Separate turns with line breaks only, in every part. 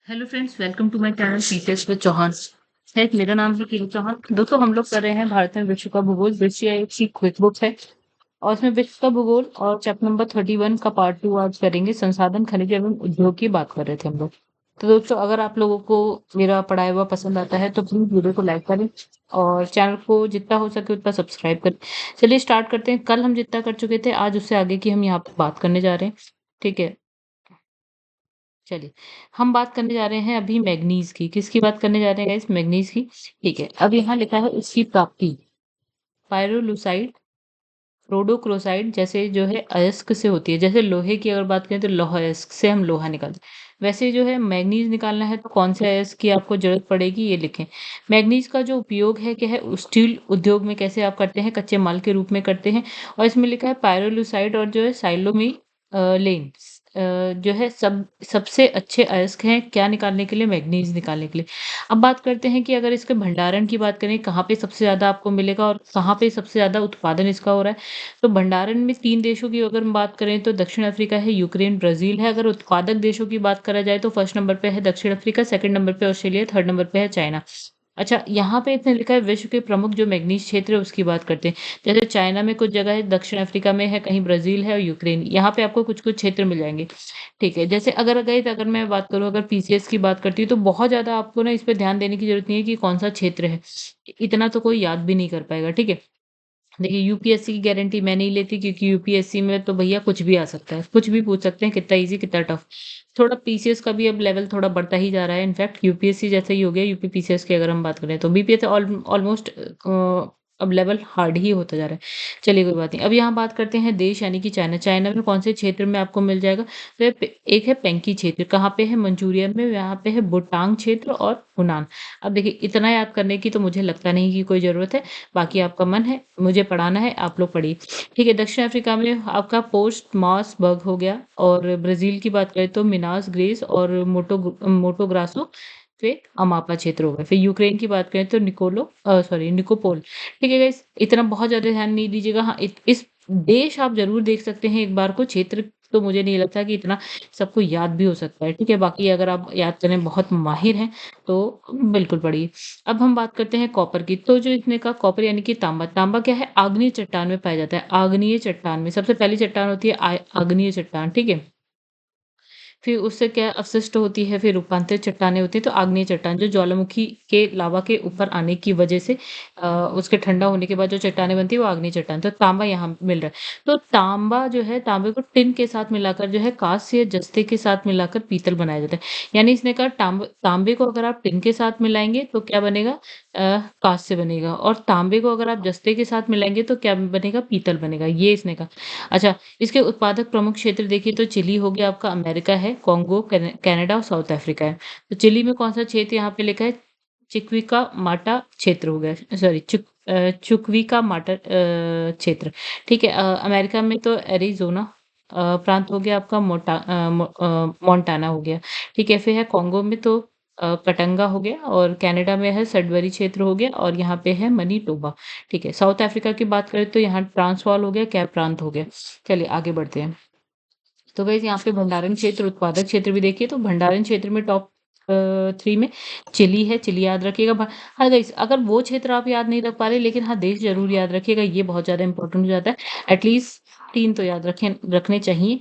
Hello friends, welcome to my channel teachers with Chauhan. है मेरा नाम है कीरू चौहान। दोस्तों, हम लोग कर रहे हैं भारत में विश्व का भूगोल। विश्व एक सी क्विक बुक है और इसमें विश्व का भूगोल और चैप्टर नंबर 31 का पार्ट 2 आज करेंगे। संसाधन, खनिज एवं उद्योग की बात कर रहे थे हम लोग। तो दोस्तों, अगर आप लोगों को मेरा पढ़ाया हुआ पसंद आता है तो प्लीज वीडियो को लाइक करें और चैनल को जितना हो सके उतना सब्सक्राइब करें। चलिए स्टार्ट करते हैं। कल हम जितना कर चुके थे, आज उससे आगे की हम यहाँ पे बात करने जा रहे हैं। ठीक है, चलिए, हम बात करने जा रहे हैं अभी मैग्नीज की। किसकी बात करने जा रहे हैं गाइस? मैग्नीज की। ठीक है, अब यहाँ लिखा है उसकी प्राप्ति। पायरोलुसाइड, रोडोक्रोसाइड जैसे जो है अयस्क से होती है। जैसे लोहे की अगर बात करें तो लौह अयस्क से हम लोहा निकालते हैं। वैसे जो है मैग्नीज निकालना है तो कौन से अयस्क की आपको जरूरत पड़ेगी, ये लिखें। मैग्नीज का जो उपयोग है क्या है, स्टील उद्योग में कैसे आप करते हैं, कच्चे माल के रूप में करते हैं। और इसमें लिखा है पायरोलुसाइड और जो है साइलोमी लेन जो है सबसे अच्छे अयस्क हैं क्या निकालने के लिए, मैग्नीज निकालने के लिए। अब बात करते हैं कि अगर इसके भंडारण की बात करें, कहाँ पे सबसे ज्यादा आपको मिलेगा और कहाँ पे सबसे ज्यादा उत्पादन इसका हो रहा है। तो भंडारण में 3 देशों की अगर हम बात करें तो दक्षिण अफ्रीका है, यूक्रेन, ब्राज़ील है। अगर उत्पादक देशों की बात करा जाए तो फर्स्ट नंबर पे है दक्षिण अफ्रीका, सेकंड नंबर पे ऑस्ट्रेलिया, थर्ड नंबर पे है चाइना। अच्छा, यहाँ पे इसने लिखा है विश्व के प्रमुख जो मैग्नीज क्षेत्र है उसकी बात करते हैं। जैसे चाइना में कुछ जगह है, दक्षिण अफ्रीका में है, कहीं ब्राज़ील है और यूक्रेन। यहाँ पे आपको कुछ-कुछ क्षेत्र मिल जाएँगे। ठीक है, जैसे अगर मैं बात करूँ, अगर पीसीएस की बात करती हूँ तो बहुत ज़्यादा आपको ना इस पे ध्यान देने की ज़रूरत नहीं है कि कौन-सा क्षेत्र है। इतना तो कोई याद भी नहीं कर पाएगा, ठीक है? देखिए, यूपीएससी की गारंटी मैं नहीं लेती क्योंकि यूपीएससी में तो भैया कुछ भी आ सकता है, कुछ भी पूछ सकते हैं, कितना ईज़ी कितना टफ। थोड़ा पीसीएस का भी अब लेवल थोड़ा बढ़ता ही जा रहा है। इनफैक्ट यूपीएससी जैसा ही हो गया यूपी पीसीएस की अगर हम बात करें तो। बीपीएस ऑलमोस्ट अब लेवल हार्ड ही होता जा रहा है। चलिए कोई बात नहीं। अब यहाँ बात करते हैं देश यानी कि चाइना। चाइना में कौन से क्षेत्र में आपको मिल जाएगा? तो एक है पेंकी क्षेत्र, कहाँ पे है? मंचूरिया में। यहाँ पे है बुटांग क्षेत्र और हुनान। अब देखिए, इतना याद करने की तो मुझे लगता नहीं कि कोई ज़रूरत है। बाकी आपका मन है, मुझे पढ़ाना है, आप लोग पढ़िए। ठीक है, दक्षिण अफ्रीका में आपका पोस्ट मासबर्ग हो गया और ब्राज़ील की बात करें तो मिनास ग्रेस और मोटोग्रासो, फिर अमापा क्षेत्र हो गए। फिर यूक्रेन की बात करें तो निकोपोल। ठीक है गाइस, इतना बहुत ज़्यादा ध्यान नहीं दीजिएगा। हाँ, इस देश आप ज़रूर देख सकते हैं एक बार को। क्षेत्र तो मुझे नहीं लगता कि इतना सबको याद भी हो सकता है। ठीक है, बाकी अगर आप याद करने में बहुत माहिर हैं तो बिल्कुल पढ़िए। अब हम बात करते हैं कॉपर की। तो जो इसने कहा कॉपर यानी कि तांबा। तांबा क्या है? आग्नेय चट्टान में पाया जाता है। आग्नेय चट्टान में सबसे पहली चट्टान होती है आग्नेय चट्टान। ठीक है, फिर उससे क्या अवशिष्ट होती है, फिर रूपांतरित चट्टानें होती हैं। तो आग्नेय चट्टान जो ज्वालामुखी के लावा के ऊपर आने की वजह से उसके ठंडा होने के बाद जो चट्टानें बनती है वो आग्नेय चट्टान। तो तांबा यहाँ मिल रहा है। तो तांबा जो है, तांबे को टिन के साथ मिलाकर जो है कांस्य या जस्ते के साथ मिलाकर पीतल बनाया जाता है। यानी इसने कहा तांबे को अगर आप टिन के साथ मिलाएंगे तो क्या बनेगा? कांस्य बनेगा। और तांबे को अगर आप जस्ते के साथ मिलाएंगे तो क्या बनेगा? पीतल बनेगा। ये इसने कहा। अच्छा, इसके उत्पादक प्रमुख क्षेत्र देखिए तो चिली हो गया आपका, अमेरिका है, कॉन्गो, कनाडा और साउथ अफ्रीका है। तो चिली में कौन सा क्षेत्र यहाँ पे लिखा है? चिक्विका माटा क्षेत्र हो गया, सॉरी चुकविका माटा क्षेत्र। ठीक है, अमेरिका में तो एरिजोना प्रांत हो गया आपका, मोंटाना हो गया। ठीक है, फिर है कॉन्गो में तो कटंगा हो गया और कनाडा में है सडबरी क्षेत्र हो गया और यहाँ पे है मनीटोबा। ठीक है, साउथ अफ्रीका की बात करें तो यहाँ ट्रांसवाल हो गया, कैप प्रांत हो गया। चलिए आगे बढ़ते हैं। तो गाइस, यहाँ पे भंडारण क्षेत्र, उत्पादक क्षेत्र भी देखिए तो भंडारण क्षेत्र में टॉप 3 में चिली है। चिली याद रखिएगा। हाँ गाइस, अगर वो क्षेत्र आप याद नहीं रख पा रहे लेकिन हाँ देश जरूर याद रखिएगा, ये बहुत ज़्यादा इंपॉर्टेंट हो जाता है। एटलीस्ट 3 तो याद रखने चाहिए।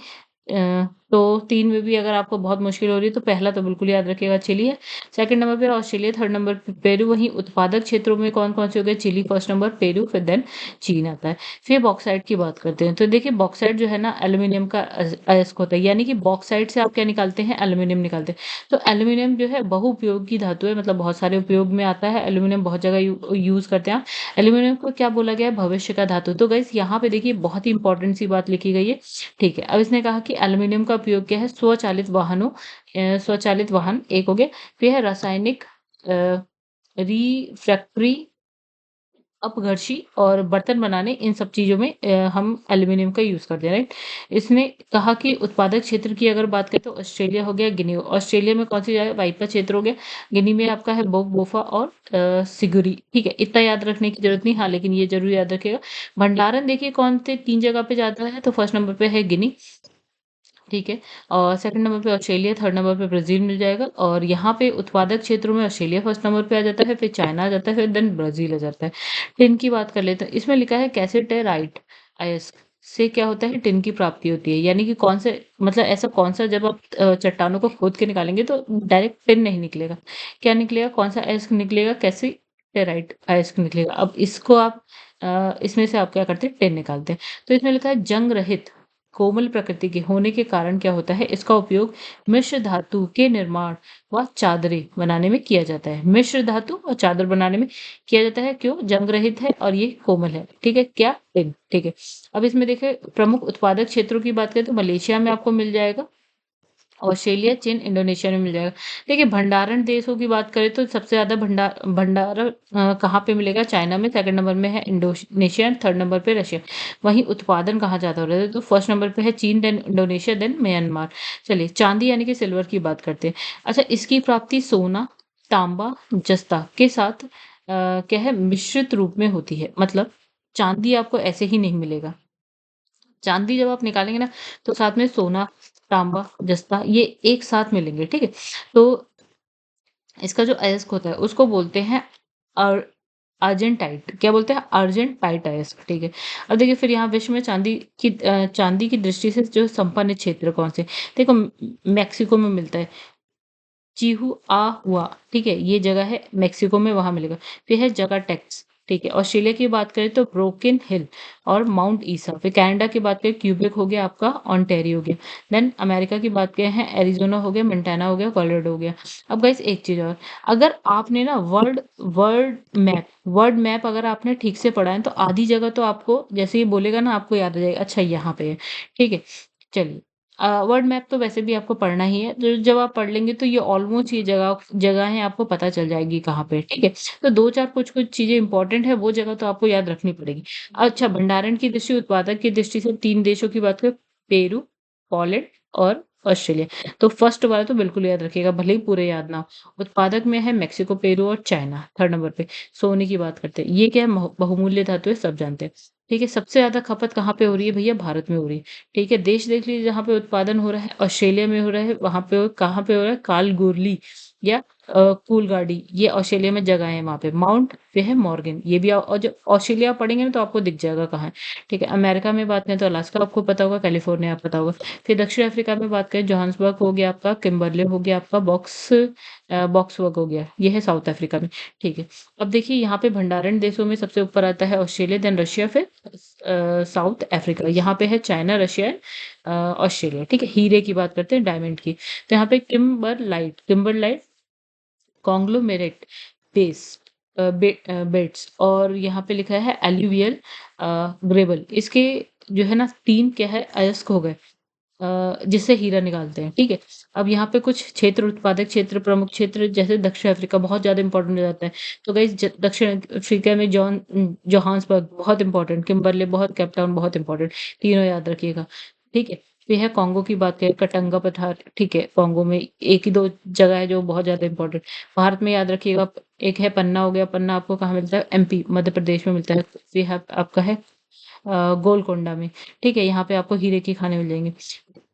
तो 3 में भी अगर आपको बहुत मुश्किल हो रही है तो पहला तो बिल्कुल याद रखिएगा, चिली है। सेकंड नंबर पे ऑस्ट्रेलिया, थर्ड नंबर पे पेरू। वहीं उत्पादक क्षेत्रों में कौन-कौन से हो गए? चिली फर्स्ट नंबर, पेरू, फिर देन चीन आता है। फिर बॉक्साइट की बात करते हैं। तो देखिए, बॉक्साइट जो है ना एल्यूमीनियम का अयस्क होता है। यानी कि बॉक्साइट से आप क्या निकालते हैं? एल्यूमीनियम निकालते हैं। तो एल्यूमीनियम जो है बहुउपयोगी धातु है, मतलब बहुत सारे उपयोग में आता है। एल्यूमीनियम बहुत जगह यूज करते हैं। एल्यूमीनियम को क्या बोला गया है? भविष्य का धातु। तो गाइस, यहाँ पे देखिए बहुत ही इंपॉर्टेंट सी बात लिखी गई है। ठीक है, अब इसने कहा कि एल्यूमीनियम का उपयोग क्या है? स्वचालित वाहन एक हो गया। फिर है रासायनिक रिफ्रैक्टरी, अपघर्षी और बर्तन बनाने, इन सब चीज़ों में हम एल्यूमीनियम का यूज़ करते हैं, राइट? इसने कहा कि उत्पादक क्षेत्र की अगर बात करें तो ऑस्ट्रेलिया हो गया, गिनी। ऑस्ट्रेलिया में कौन सी जगह? वाइपा क्षेत्र हो गया। गिनी में आपका है बोफा और सिगुरी। ठीक है, इतना याद रखने की जरूरत नहीं, हाँ लेकिन ये जरूर याद रखिएगा। भंडारण देखिए कौन से 3 जगह पे जाता है, तो फर्स्ट नंबर पे है गिनी। ठीक है। और सेकंड नंबर पे ऑस्ट्रेलिया, थर्ड नंबर पे ब्राज़ील मिल जाएगा और यहाँ पे उत्पादक क्षेत्रों में ऑस्ट्रेलिया फर्स्ट नंबर पे आ जाता है, फिर चाइना आ जाता है, फिर देन ब्राज़ील आ जाता है। टिन की बात कर लेते हैं। इसमें लिखा है कैसेटेराइट अयस्क से क्या होता है, टिन की प्राप्ति होती है। यानी कि कौन से मतलब ऐसा कौन-सा जब आप चट्टानों को खोद के निकालेंगे तो डायरेक्ट टिन नहीं निकलेगा। क्या निकलेगा, कौन-सा अयस्क निकलेगा, कैसेटेराइट अयस्क निकलेगा। अब इसको आप इसमें से आप क्या करते हैं, टिन निकालते हैं। तो इसमें लिखा है जंग रहित कोमल प्रकृति के होने के कारण क्या होता है, इसका उपयोग मिश्र धातु के निर्माण व चादरें बनाने में किया जाता है। मिश्र धातु और चादर बनाने में किया जाता है। क्यों, जंग रहित है और ये कोमल है। ठीक है, क्या, टिन। ठीक है। अब इसमें देखिए प्रमुख उत्पादक क्षेत्रों की बात करें तो मलेशिया में आपको मिल जाएगा, ऑस्ट्रेलिया, चीन, इंडोनेशिया में मिल जाएगा। देखिए भंडारण देशों की बात करें तो सबसे ज़्यादा भंडारण कहाँ पे मिलेगा, चाइना में, सेकंड नंबर में है इंडोनेशिया, थर्ड नंबर पे रशिया। वहीं उत्पादन कहाँ ज़्यादा हो रहा है तो फर्स्ट नंबर पे है चीन, देन इंडोनेशिया, देन म्यांमार। चलिए चांदी यानी कि सिल्वर की बात करते हैं। अच्छा, इसकी प्राप्ति सोना, तांबा, जस्ता के साथ क्या है, मिश्रित रूप में होती है। मतलब चांदी आपको ऐसे ही नहीं मिलेगा। चांदी जब आप निकालेंगे ना तो साथ में सोना, तांबा, जस्ता ये एक साथ मिलेंगे, ठीक है? तो इसका जो अयस्क होता है उसको बोलते हैं अर अर्जेंटाइट। क्या बोलते हैं, अर्जेंटाइट अयस्क। ठीक है। अब देखिए फिर यहाँ विश्व में चांदी की दृष्टि से जो संपन्न क्षेत्र कौन से, देखो मैक्सिको में मिलता है, चिहुआ हुआ, ठीक है, ये जगह है मेक्सिको में, वहां मिलेगा। फिर है जगह टेक्स, ठीक है। ऑस्ट्रेलिया की बात करें तो ब्रोकन हिल और माउंट ईसा। फिर कनाडा की बात करें क्यूबेक हो गया आपका, ऑन्टेरियो हो गया। देन अमेरिका की बात करें हैं एरिजोना हो गया, मोंटाना हो गया, कोलोराडो हो गया। अब गाइस एक चीज और, अगर आपने ना वर्ल्ड वर्ल्ड मैप अगर आपने ठीक से पढ़ा है तो आधी जगह तो आपको जैसे ही बोलेगा ना आपको याद आ जाएगा, अच्छा यहाँ पे है। ठीक है। चलिए वर्ल्ड मैप तो वैसे भी आपको पढ़ना ही है, तो जब आप पढ़ लेंगे तो ये ऑलमोस्ट ये जगहें आपको पता चल जाएगी कहाँ पे, ठीक है। तो दो चार कुछ कुछ चीजें इंपॉर्टेंट है, वो जगह तो आपको याद रखनी पड़ेगी। अच्छा, भंडारण की दृष्टि, उत्पादक की दृष्टि से तीन देशों की बात करें, पेरू, पोलैंड और ऑस्ट्रेलिया। तो फर्स्ट वाला तो बिल्कुल याद रखिएगा, भले ही पूरे याद ना हो। उत्पादक में है मेक्सिको, पेरू और चाइना थर्ड नंबर पे। सोने की बात करते हैं, ये क्या है, बहुमूल्य धातु है, सब जानते हैं। ठीक है। सबसे ज्यादा खपत कहाँ पे हो रही है भैया, भारत में हो रही है। ठीक है, देश देख लीजिए जहाँ पे उत्पादन हो रहा है, ऑस्ट्रेलिया में हो रहा है, वहां पे कहाँ पे हो रहा है, कालगोरली या कूलगाड़ी, ये ऑस्ट्रेलिया में जगह है। वहां पे माउंट पे है मॉर्गन, ये भी और जो ऑस्ट्रेलिया पढ़ेंगे ना तो आपको दिख जाएगा कहाँ है। ठीक है। अमेरिका में बात करें तो अलास्का आपको पता होगा, कैलिफोर्निया पता होगा। फिर दक्षिण अफ्रीका में बात करें, जोहान्सबर्ग हो गया आपका, किम्बरले हो गया आपका, बॉक्सवर्ग हो गया, ये है साउथ अफ्रीका में। ठीक है। अब देखिए यहाँ पे भंडारण देशों में सबसे ऊपर आता है ऑस्ट्रेलिया, देन रशिया, फिर साउथ अफ्रीका। यहाँ पे है चाइना, रशिया, ऑस्ट्रेलिया। ठीक है। हीरे की बात करते हैं, डायमंड की, तो यहाँ पे किम्बरलाइट कॉन्ग्लोमेरेट बेस बेट्स, और यहाँ पे लिखा है एल्यूवियल ग्रेबल। इसके जो है ना तीन क्या है अयस्क हो गए, जिससे हीरा निकालते हैं। ठीक है। अब यहाँ पे कुछ क्षेत्र, उत्पादक क्षेत्र, प्रमुख क्षेत्र, जैसे दक्षिण अफ्रीका बहुत ज्यादा इंपॉर्टेंट हो जाता है। तो गाइस दक्षिण अफ्रीका में जोहान्सबर्ग बहुत इंपॉर्टेंट, किम्बरले बहुत, केपटाउन बहुत इंपॉर्टेंट, तीनों याद रखिएगा। ठीक है। फिर है कॉन्गो की बात करें, कटंगा पठार, ठीक है, कॉन्गो में एक ही दो जगह है जो बहुत ज्यादा इंपॉर्टेंट। भारत में याद रखिएगा, एक है पन्ना हो गया, पन्ना आपको कहाँ मिलता है, एमपी, मध्य प्रदेश में मिलता है। फिर आपका है गोलकोंडा में। ठीक है, यहाँ पे आपको हीरे की खाने मिल जाएंगे।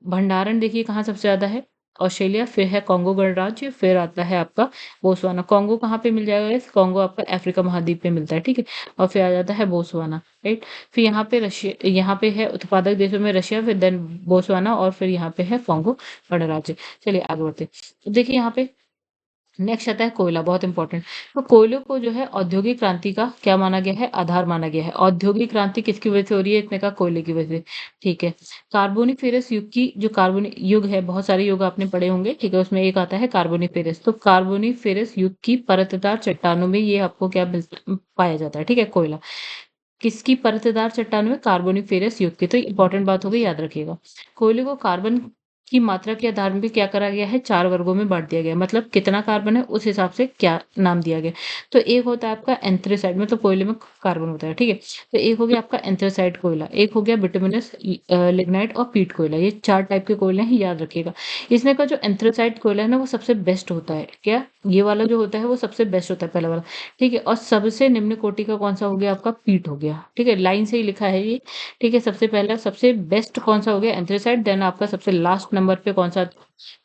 भंडारण देखिए कहाँ सबसे ज्यादा है, ऑस्ट्रेलिया, फिर है कॉन्गो गणराज्य, फिर आता है आपका बोत्सवाना। कॉन्गो कहाँ पे मिल जाएगा guys? कॉन्गो आपका अफ्रीका महाद्वीप पे मिलता है, ठीक है। और फिर आ जाता है बोत्सवाना, राइट। फिर यहाँ पे रशिया, यहाँ पे है उत्पादक देशों में रशिया, फिर देन बोत्सवाना, और फिर यहाँ पे है कॉन्गो गणराज्य। चलिए आगे बढ़ते हैं। तो देखिए यहाँ पे नेक्स्ट आता है कोयला, बहुत इंपॉर्टेंट। तो कोयले को जो है औद्योगिक क्रांति का क्या माना गया है, आधार माना गया है। औद्योगिक क्रांति किसकी वजह से हो रही है, इतने का कोयले की वजह से। ठीक है। कार्बोनिफेरस युग की जो कार्बोनिक युग है, बहुत सारे युग आपने पढ़े होंगे, ठीक है, उसमें एक आता है कार्बोनिफेरस। तो कार्बोनिफेरस युग की परतदार चट्टानों में ये आपको क्या पाया जाता है, ठीक है, कोयला। किसकी परतदार चट्टानों में, कार्बोनिफेरस युग की। तो इंपॉर्टेंट बात हो गई, याद रखिएगा। कोयले को कार्बन की मात्रा के आधार में क्या करा गया है, चार वर्गों में बांट दिया गया है। मतलब कितना कार्बन है उस हिसाब से क्या नाम दिया गया। तो एक होता है आपका एंथ्रेसाइड, मतलब कोयले में कार्बन होता है, ठीक है। तो एक हो गया आपका एंथ्रेसाइड कोयला, एक हो गया बिटुमिनस लिग्नाइट और पीट कोयला। ये चार टाइप के कोयले हैं, याद रखिएगा। इसमें का जो एंथ्रेसाइड कोयला है ना वो सबसे बेस्ट होता है, क्या ये वाला जो होता है वो सबसे बेस्ट होता है पहला वाला, ठीक है? और सबसे निम्न कोटि का कौन-सा हो गया आपका पीट हो गया, ठीक है? लाइन से ही लिखा है ये, ठीक है? सबसे पहला सबसे बेस्ट कौन-सा हो गया एंथ्रेसाइट, देन आपका सबसे लास्ट नंबर पे कौन-सा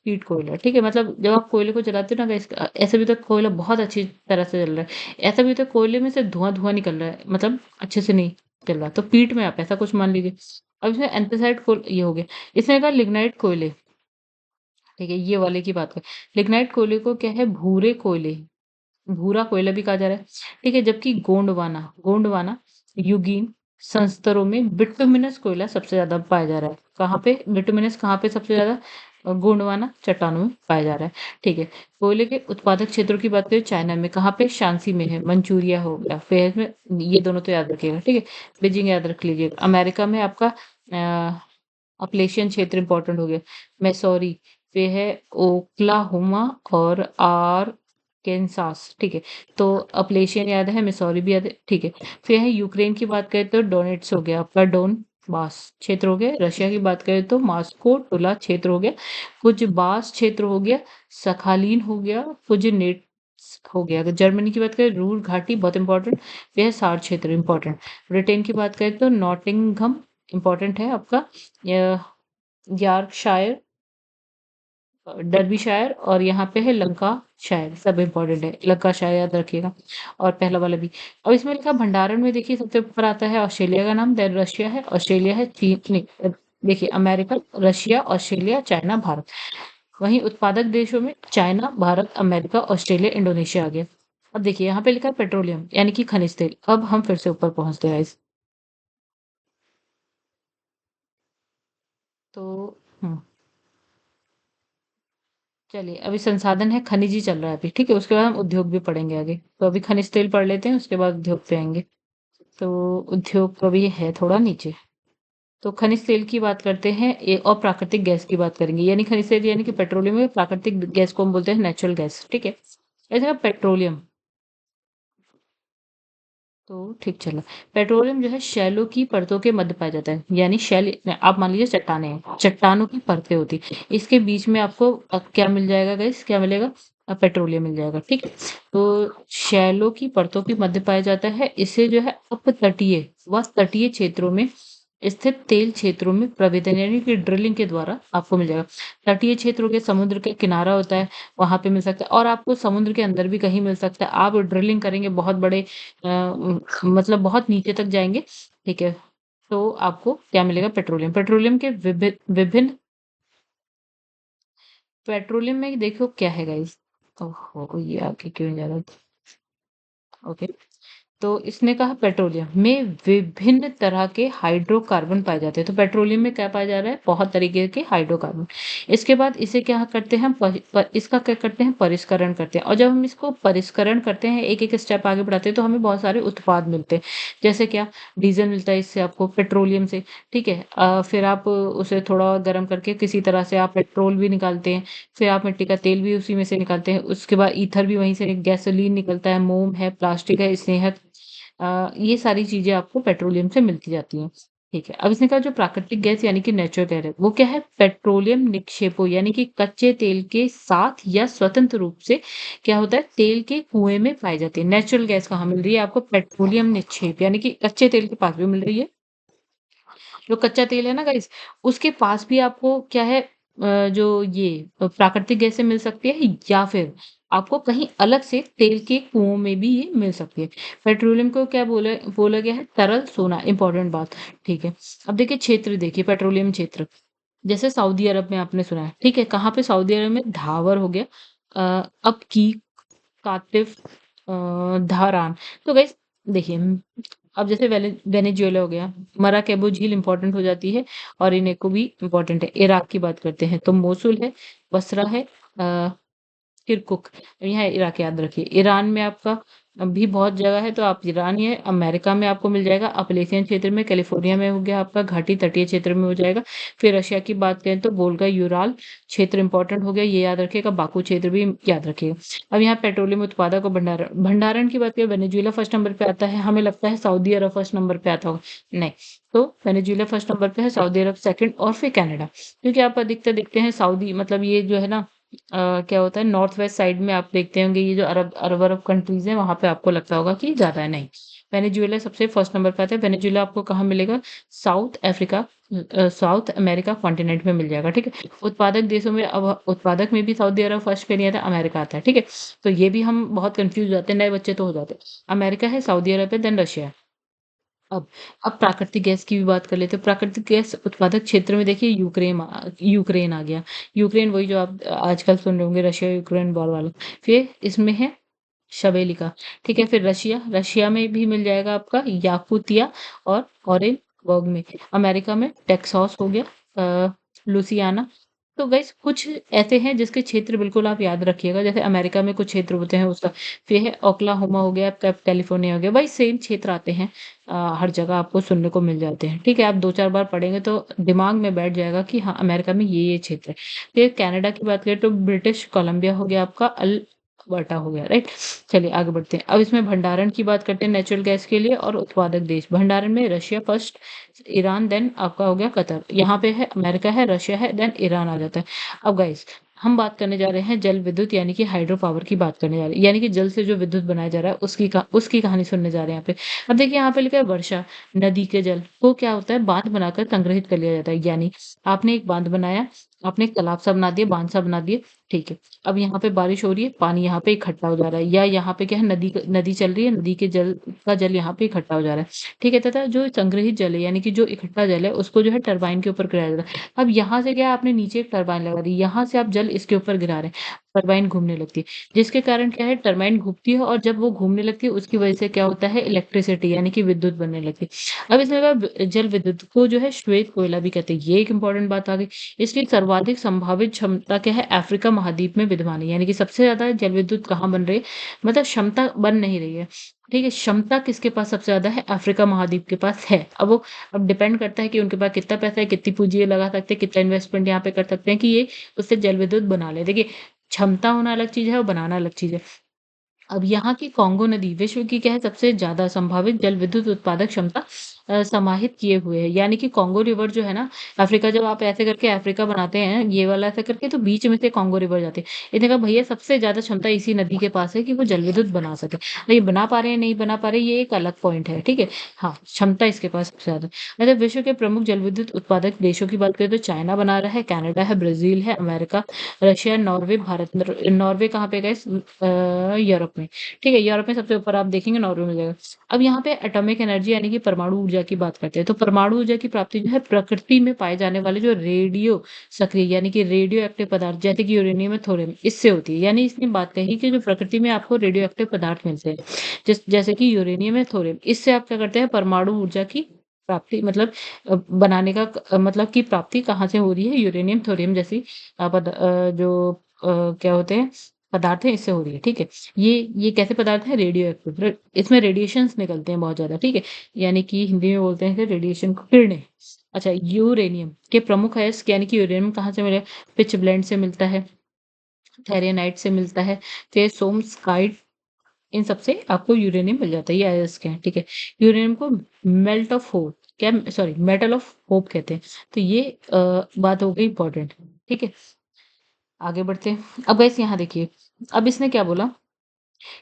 पीट कोयला, ठीक है? मतलब जब आप कोयले को जलाते हो ना गाइस ऐसा भी होता है कोयला बहुत अच्छी तरह से जल रहा है, ऐसा भी होता है कोयले में से धुआँ-धुआँ निकल रहा है, मतलब अच्छे से नहीं चल रहा, तो पीट में आप ऐसा कुछ मान लीजिए। अब इसमें एंथ्रेसाइट को ये हो गया, इसने कहा लिग्नाइट कोयले, ठीक है? ये वाले की बात करें, लिग्नाइट कोयले को क्या है भूरे कोयले, भूरा कोयला भी कहा जा रहा है, ठीक है? जबकि गोंडवाना गोंडवाना यूगीन संस्तरों में बिटुमिनस कोयला सबसे ज़्यादा पाया जा रहा है। कहाँ पे? बिटुमिनस कहाँ पे सबसे ज़्यादा? गोंडवाना चट्टानों में पाया जा रहा है, ठीक है? कोयले के उत्पादक क्षेत्रों की बात करें चाइना में, कहाँ पे? शांसी में है, मंचूरिया हो गया, फिर में ये दोनों तो याद रखिएगा, ठीक है? बीजिंग याद रख लीजिएगा। अमेरिका में आपका अपलेशियन क्षेत्र इम्पोर्टेंट हो गया, मैसूरी, फिर है ओक्लाहोमा और आरकानसास, ठीक है? तो अपलेशियन याद है, मिसौरी भी याद है, ठीक है? फिर है यूक्रेन की बात करें तो डोनेट्स हो गया आपका, डोनबास क्षेत्र हो गया। रशिया की बात करें तो मॉस्को टुला क्षेत्र हो गया, कुजबास क्षेत्र हो गया, सखालिन हो गया, कुजनेट्स हो गया। अगर जर्मनी की बात करें रूर घाटी बहुत इंपॉर्टेंट, यह सार क्षेत्र इंपॉर्टेंट। ब्रिटेन की बात करें तो नॉटिंघम इंपॉर्टेंट है आपका, यॉर्कशायर, डर्बीशायर और यहाँ पे है लंकाशायर, सब इंपॉर्टेंट है। लंकाशायर याद रखिएगा और पहला वाला भी। अब इसमें लिखा भंडारण में देखिए सबसे ऊपर आता है ऑस्ट्रेलिया का नाम, देन रशिया है, ऑस्ट्रेलिया है, चीन नहीं देखिए America, Russia, Australia, China, Bharat. वहीं उत्पादक देशों में China, Bharat, America, Australia, Indonesia आ गया। अब देखिए यहाँ पे लिखा है पेट्रोलियम यानी कि खनिज तेल। अब हम फिर से ऊपर पहुंचते हैं इस तो हम्म चलिए अभी संसाधन है खनिज ही चल रहा है अभी, ठीक है? उसके बाद हम उद्योग भी पढ़ेंगे आगे, तो अभी खनिज तेल पढ़ लेते हैं उसके बाद उद्योग पे आएंगे। तो उद्योग तो अभी है थोड़ा नीचे। तो खनिज तेल की बात करते हैं और प्राकृतिक गैस की बात करेंगे, यानी खनिज तेल यानी कि पेट्रोलियम में प्राकृतिक गैस को हम बोलते हैं नेचुरल गैस, ठीक है? ऐसे पेट्रोलियम तो ठीक चला। पेट्रोलियम जो है शैलों की परतों के मध्य पाया जाता है, यानी शैल आप मान लीजिए चट्टाने हैं, चट्टानों की परतें होती हैं, इसके बीच में आपको क्या मिल जाएगा गाइस, क्या मिलेगा? पेट्रोलियम मिल जाएगा, ठीक है? तो शैलों की परतों के मध्य पाया जाता है, इसे जो है अपतटीय व तटीय क्षेत्रों में स्थित तेल क्षेत्रों में प्रवेदन यानी कि ड्रिलिंग के द्वारा आपको मिल जाएगा। तटीय क्षेत्रों के समुद्र के किनारा होता है, वहां पे मिल सकता है, और आपको समुद्र के अंदर भी कहीं मिल सकता है। आप ड्रिलिंग करेंगे बहुत बड़े मतलब बहुत नीचे तक जाएंगे, ठीक है? तो आपको क्या मिलेगा? पेट्रोलियम। पेट्रोलियम के विभिन्न विभिन्न पेट्रोलियम में देखो क्या है गाइस, ओहो ये आगे क्यों नहीं जा रहा? ओके, तो इसने कहा पेट्रोलियम में विभिन्न तरह के हाइड्रोकार्बन पाए जाते हैं। तो पेट्रोलियम में क्या पाया जा रहा है? बहुत तरीके के हाइड्रोकार्बन। इसके बाद इसे क्या करते हैं हम इसका क्या करते हैं? परिष्करण करते हैं, और जब हम इसको परिष्करण करते हैं एक एक स्टेप आगे बढ़ाते हैं तो हमें बहुत सारे उत्पाद मिलते हैं। जैसे क्या? डीजल मिलता है इससे आपको पेट्रोलियम से, ठीक है? फिर आप उसे थोड़ा और गर्म करके किसी तरह से आप पेट्रोल भी निकालते हैं, फिर आप मिट्टी का तेल भी उसी में से निकालते हैं, उसके बाद ईथर भी वहीं से, गैसोलीन निकलता है, मोम है, प्लास्टिक है, स्नेहक, ये सारी चीजें आपको पेट्रोलियम से मिलती जाती हैं, ठीक है? अब इसने कहा जो प्राकृतिक गैस यानी कि नेचुरल गैस है वो क्या है? पेट्रोलियम निक्षेपों यानी कि कच्चे तेल के साथ या स्वतंत्र रूप से क्या होता है? तेल के कुएं में पाई जाती है। नेचुरल गैस कहाँ मिल रही है आपको? पेट्रोलियम निक्षेप यानी कि कच्चे तेल के पास भी मिल रही है। जो कच्चा तेल है ना गाइस, उसके पास भी आपको क्या है? जो ये प्राकृतिक गैसें मिल सकती है, या फिर आपको कहीं अलग से तेल के कुओं में भी ये मिल सकती है। पेट्रोलियम को क्या बोला बोला गया है? तरल सोना, इंपॉर्टेंट बात, ठीक है? अब देखिए क्षेत्र, देखिए पेट्रोलियम क्षेत्र, जैसे सऊदी अरब में आपने सुना है, ठीक है? कहाँ पे? सऊदी अरब में धावर हो गया, अब की कातिफ, धारान। तो गाइस देखिए अब जैसे वेनेजुएला हो गया, मराकेबो झील इंपॉर्टेंट हो जाती है, और इनेको भी इंपॉर्टेंट है। इराक की बात करते हैं तो मोसुल है, बसरा है, किरकुक, यहाँ इराक याद रखिए। ईरान में आपका भी बहुत जगह है, तो आप ईरान ही है। अमेरिका में आपको मिल जाएगा अपलेशियन क्षेत्र में, कैलिफोर्निया में हो गया आपका, घाटी तटीय क्षेत्र में हो जाएगा। फिर रशिया की बात करें तो वोल्गा यूराल क्षेत्र इंपॉर्टेंट हो गया, ये याद रखिएगा। बाकू क्षेत्र भी याद रखिएगा। अब यहाँ पेट्रोलियम उत्पादक और भंडारण, भंडारण की बात करें वेनेजुएला फर्स्ट नंबर पे आता है, हमें लगता है सऊदी अरब फर्स्ट नंबर पे आता होगा, नहीं। तो वेनेजुएला फर्स्ट नंबर पे है, सऊदी अरब सेकंड, और फिर कनाडा। क्योंकि आप अधिकतर देखते हैं सऊदी मतलब ये जो है ना क्या होता है नॉर्थ वेस्ट साइड में आप देखते होंगे ये जो अरब अरब अरब कंट्रीज़ हैं वहाँ पे आपको लगता होगा कि ज़्यादा है, नहीं। वेनेजुएला सबसे फर्स्ट नंबर पे आता है। वेनेजुएला आपको कहाँ मिलेगा? South Africa south America continent में मिल जाएगा, ठीक है? उत्पादक देशों में अब उत्पादक में भी सऊदी अरब फर्स्ट पे नहीं आता, अमेरिका आता है, ठीक है? तो ये भी हम बहुत कन्फ्यूज़ हो जाते हैं, नए बच्चे तो हो जाते हैं। अमेरिका है, सऊदी अरब है, देन रशिया है। अब अब प्राकृतिक गैस की भी बात कर लेते हैं। प्राकृतिक गैस उत्पादक क्षेत्र में देखिए यूक्रेन आ गया। यूक्रेन वही जो आप आजकल सुन रहे होंगे रशिया यूक्रेन वॉर वाला। फिर इसमें है शबेलिका, ठीक है? फिर रशिया रशिया में भी मिल जाएगा आपका याकुतिया और ओरेनबर्ग में। अमेरिका में टेक्सास हो गया, लुसियाना। तो गाइस कुछ ऐसे हैं जिसके क्षेत्र बिल्कुल आप याद रखिएगा, जैसे अमेरिका में कुछ क्षेत्र होते हैं उसका। फिर है ओक्लाहोमा हो गया, कैलिफोर्निया हो गया, भाई सेम क्षेत्र आते हैं। हर जगह आपको सुनने को मिल जाते हैं, ठीक है? आप 2-4 बार पढ़ेंगे तो दिमाग में बैठ जाएगा कि हाँ, अमेरिका में ये क्षेत्र है। फिर कनाडा की बात करें तो ब्रिटिश कोलंबिया हो गया आपका, अल्बर्टा हो गया, राइट? चलिए आगे बढ़ते हैं। अब इसमें भंडारण की बात करते हैं नेचुरल गैस के लिए और उत्पादक देश। भंडारण में रशिया फर्स्ट, ईरान, देन आपका हो गया कतर। यहाँ पे है अमेरिका है, रशिया है, देन ईरान आ जाता है। अब गाइस हम बात करने जा रहे हैं जल विद्युत यानी कि हाइड्रो पावर की बात करने जा रहे हैं, यानी कि जल से जो विद्युत बनाया जा रहा है उसकी कहानी सुनने जा रहे हैं यहाँ पे। अब देखिए यहाँ पे लिखा है वर्षा नदी के जल को क्या होता है बांध बनाकर संग्रहित कर लिया जाता है, यानी आपने एक बांध बनाया, आपने एक तालाब सा बना दिया, बांध सा बना दिया, ठीक है? अब यहाँ पे बारिश हो रही है, पानी यहाँ पे इकट्ठा हो जा रहा है, या यहाँ पे क्या है नदी चल रही है, नदी के जल का जल यहाँ पे इकट्ठा हो जा रहा है, ठीक है? तथा जो संग्रहित जल है यानी कि जो इकट्ठा जल है उसको जो है टरबाइन के ऊपर गिराया जाता है। अब यहाँ से क्या है आपने नीचे एक टरबाइन लगा दी, यहाँ से आप जल इसके ऊपर गिरा रहे हैं, टरबाइन घूमने लगती है, जिसके कारण क्या है टरबाइन घूमती है और जब वो घूमने लगती है उसकी वजह से क्या होता है इलेक्ट्रिसिटी यानी कि विद्युत बनने लगती है। अब इसमें जल विद्युत को जो है श्वेत कोयला भी कहते हैं, ये एक इंपॉर्टेंट बात आ गई। इसकी सर्वाधिक संभावित क्षमता क्या है अफ्रीका महाद्वीप में विद्यमान है, यानी कि सबसे ज्यादा जल विद्युत कहाँ बन रही है, मतलब क्षमता बन नहीं रही है, ठीक है? क्षमता किसके पास सबसे ज्यादा है? अफ्रीका महाद्वीप के पास है। अब डिपेंड करता है कि उनके पास कितना पैसा है, कितनी पूंजी ये लगा सकते हैं, कितना इन्वेस्टमेंट यहाँ पे कर सकते हैं कि ये उससे जल विद्युत बना ले। देखिए क्षमता होना अलग चीज है और बनाना अलग चीज है। अब यहाँ की कांगो नदी विश्व की क्या है सबसे ज्यादा संभावित जल विद्युत उत्पादक क्षमता समाहित किए हुए है, यानी कि कांगो रिवर जो है ना, अफ्रीका जब आप ऐसे करके अफ्रीका बनाते हैं ये वाला ऐसे करके तो बीच में से कांगो रिवर जाते हैं। इसने कहा भैया सबसे ज्यादा क्षमता इसी नदी के पास है कि वो जल विद्युत बना सके। लेकिन बना पा रहे हैं नहीं बना पा रहे ये एक अलग पॉइंट है, ठीक है? हाँ, क्षमता इसके पास सबसे ज्यादा है। अगर विश्व के प्रमुख जल विद्युत उत्पादक देशों की बात करें तो चाइना बना रहा है, कनाडा है, ब्राजील है, America, Russia, Norway, Bharat. Norway कहाँ पे गए? यूरोप में, ठीक है? यूरोप में सबसे ऊपर आप देखेंगे नॉर्वे मिल जाएगा। अब यहाँ पे एटॉमिक एनर्जी यानी कि परमाणु ऊर्जा की बात करते हैं, तो परमाणु ऊर्जा की प्राप्ति जो है प्रकृति में पाए जाने वाले जो रेडियो सक्रिय यानी कि रेडियो एक्टिव पदार्थ जैसे कि यूरेनियम और थोरियम इससे होती है। यानी इसने बात कही कि जो प्रकृति में आपको रेडियो एक्टिव पदार्थ मिलते हैं जैसे कि यूरेनियम है, थोरियम, इससे आप क्या करते हैं परमाणु ऊर्जा की प्राप्ति मतलब बनाने का मतलब की प्राप्ति कहाँ से हो रही है? यूरेनियम थोरियम जैसी जो क्या होते हैं पदार्थ है इससे हो रही है, ठीक है? ये कैसे पदार्थ है? रेडियो एक्टिव, इसमें रेडिएशंस निकलते हैं बहुत ज्यादा, ठीक है? यानी कि हिंदी में बोलते हैं कि रेडिएशन को किरणें। अच्छा, यूरेनियम के प्रमुख अयस्क यानी कि यूरेनियम कहाँ से मिले? पिच ब्लेंड से मिलता है, थेरियनाइट से मिलता है, फिर सोमस्काइट, इन सबसे आपको यूरेनियम मिल जाता है, ये अयस्क हैं, ठीक है? यूरेनियम को मेल्ट ऑफ होप क्या सॉरी मेटल ऑफ होप कहते हैं। तो ये बात हो गई इंपॉर्टेंट, ठीक है? आगे बढ़ते हैं। अब वैसे यहाँ देखिए, अब इसने क्या बोला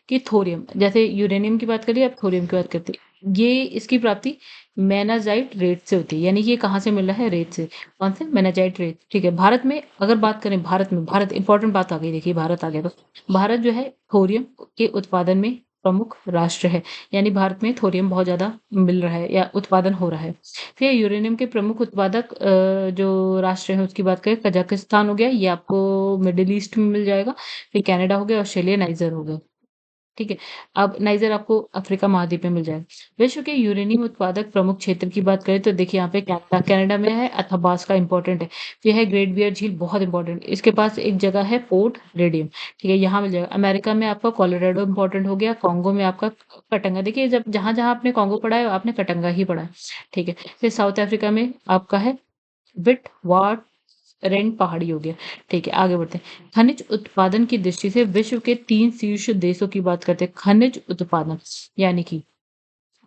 कि थोरियम जैसे यूरेनियम की बात करिए अब थोरियम की बात करते हैं, ये इसकी प्राप्ति मेनाजाइट रेत से होती है, यानी कि ये कहाँ से मिल रहा है? रेत से। कौन से? मेनाजाइट रेत, ठीक है? भारत में अगर बात करें, भारत इंपॉर्टेंट बात आ गई, देखिए भारत आ गया तो भारत जो है थोरियम के उत्पादन में प्रमुख राष्ट्र है, यानी भारत में थोरियम बहुत ज्यादा मिल रहा है या उत्पादन हो रहा है। फिर यूरेनियम के प्रमुख उत्पादक जो राष्ट्र है उसकी बात करें, कजाकिस्तान हो गया, ये आपको मिडिल ईस्ट में मिल जाएगा। फिर कनाडा हो गया, ऑस्ट्रेलिया, नाइजर हो गया, ठीक है? अब नाइजर आपको अफ्रीका महाद्वीप में मिल जाएगा। विश्व के यूरेनियम उत्पादक प्रमुख क्षेत्र की बात करें तो देखिए यहाँ पे कनाडा में है अथाबास्का इंपॉर्टेंट है। फिर है ग्रेट बियर झील बहुत इंपॉर्टेंट, इसके पास एक जगह है पोर्ट रेडियम, ठीक है? यहाँ मिल जाएगा। अमेरिका में आपका कोलोराडो इंपॉर्टेंट हो गया, कॉन्गो में आपका कटंगा, देखिए जब जहां जहां आपने कॉन्गो पढ़ा है आपने कटंगा ही पढ़ा है, ठीक है? फिर साउथ अफ्रीका में आपका है विट वाट रेंट पहाड़ी हो गया, ठीक है? आगे बढ़ते हैं। खनिज उत्पादन की दृष्टि से विश्व के 3 शीर्ष देशों की बात करते हैं खनिज उत्पादन, यानी कि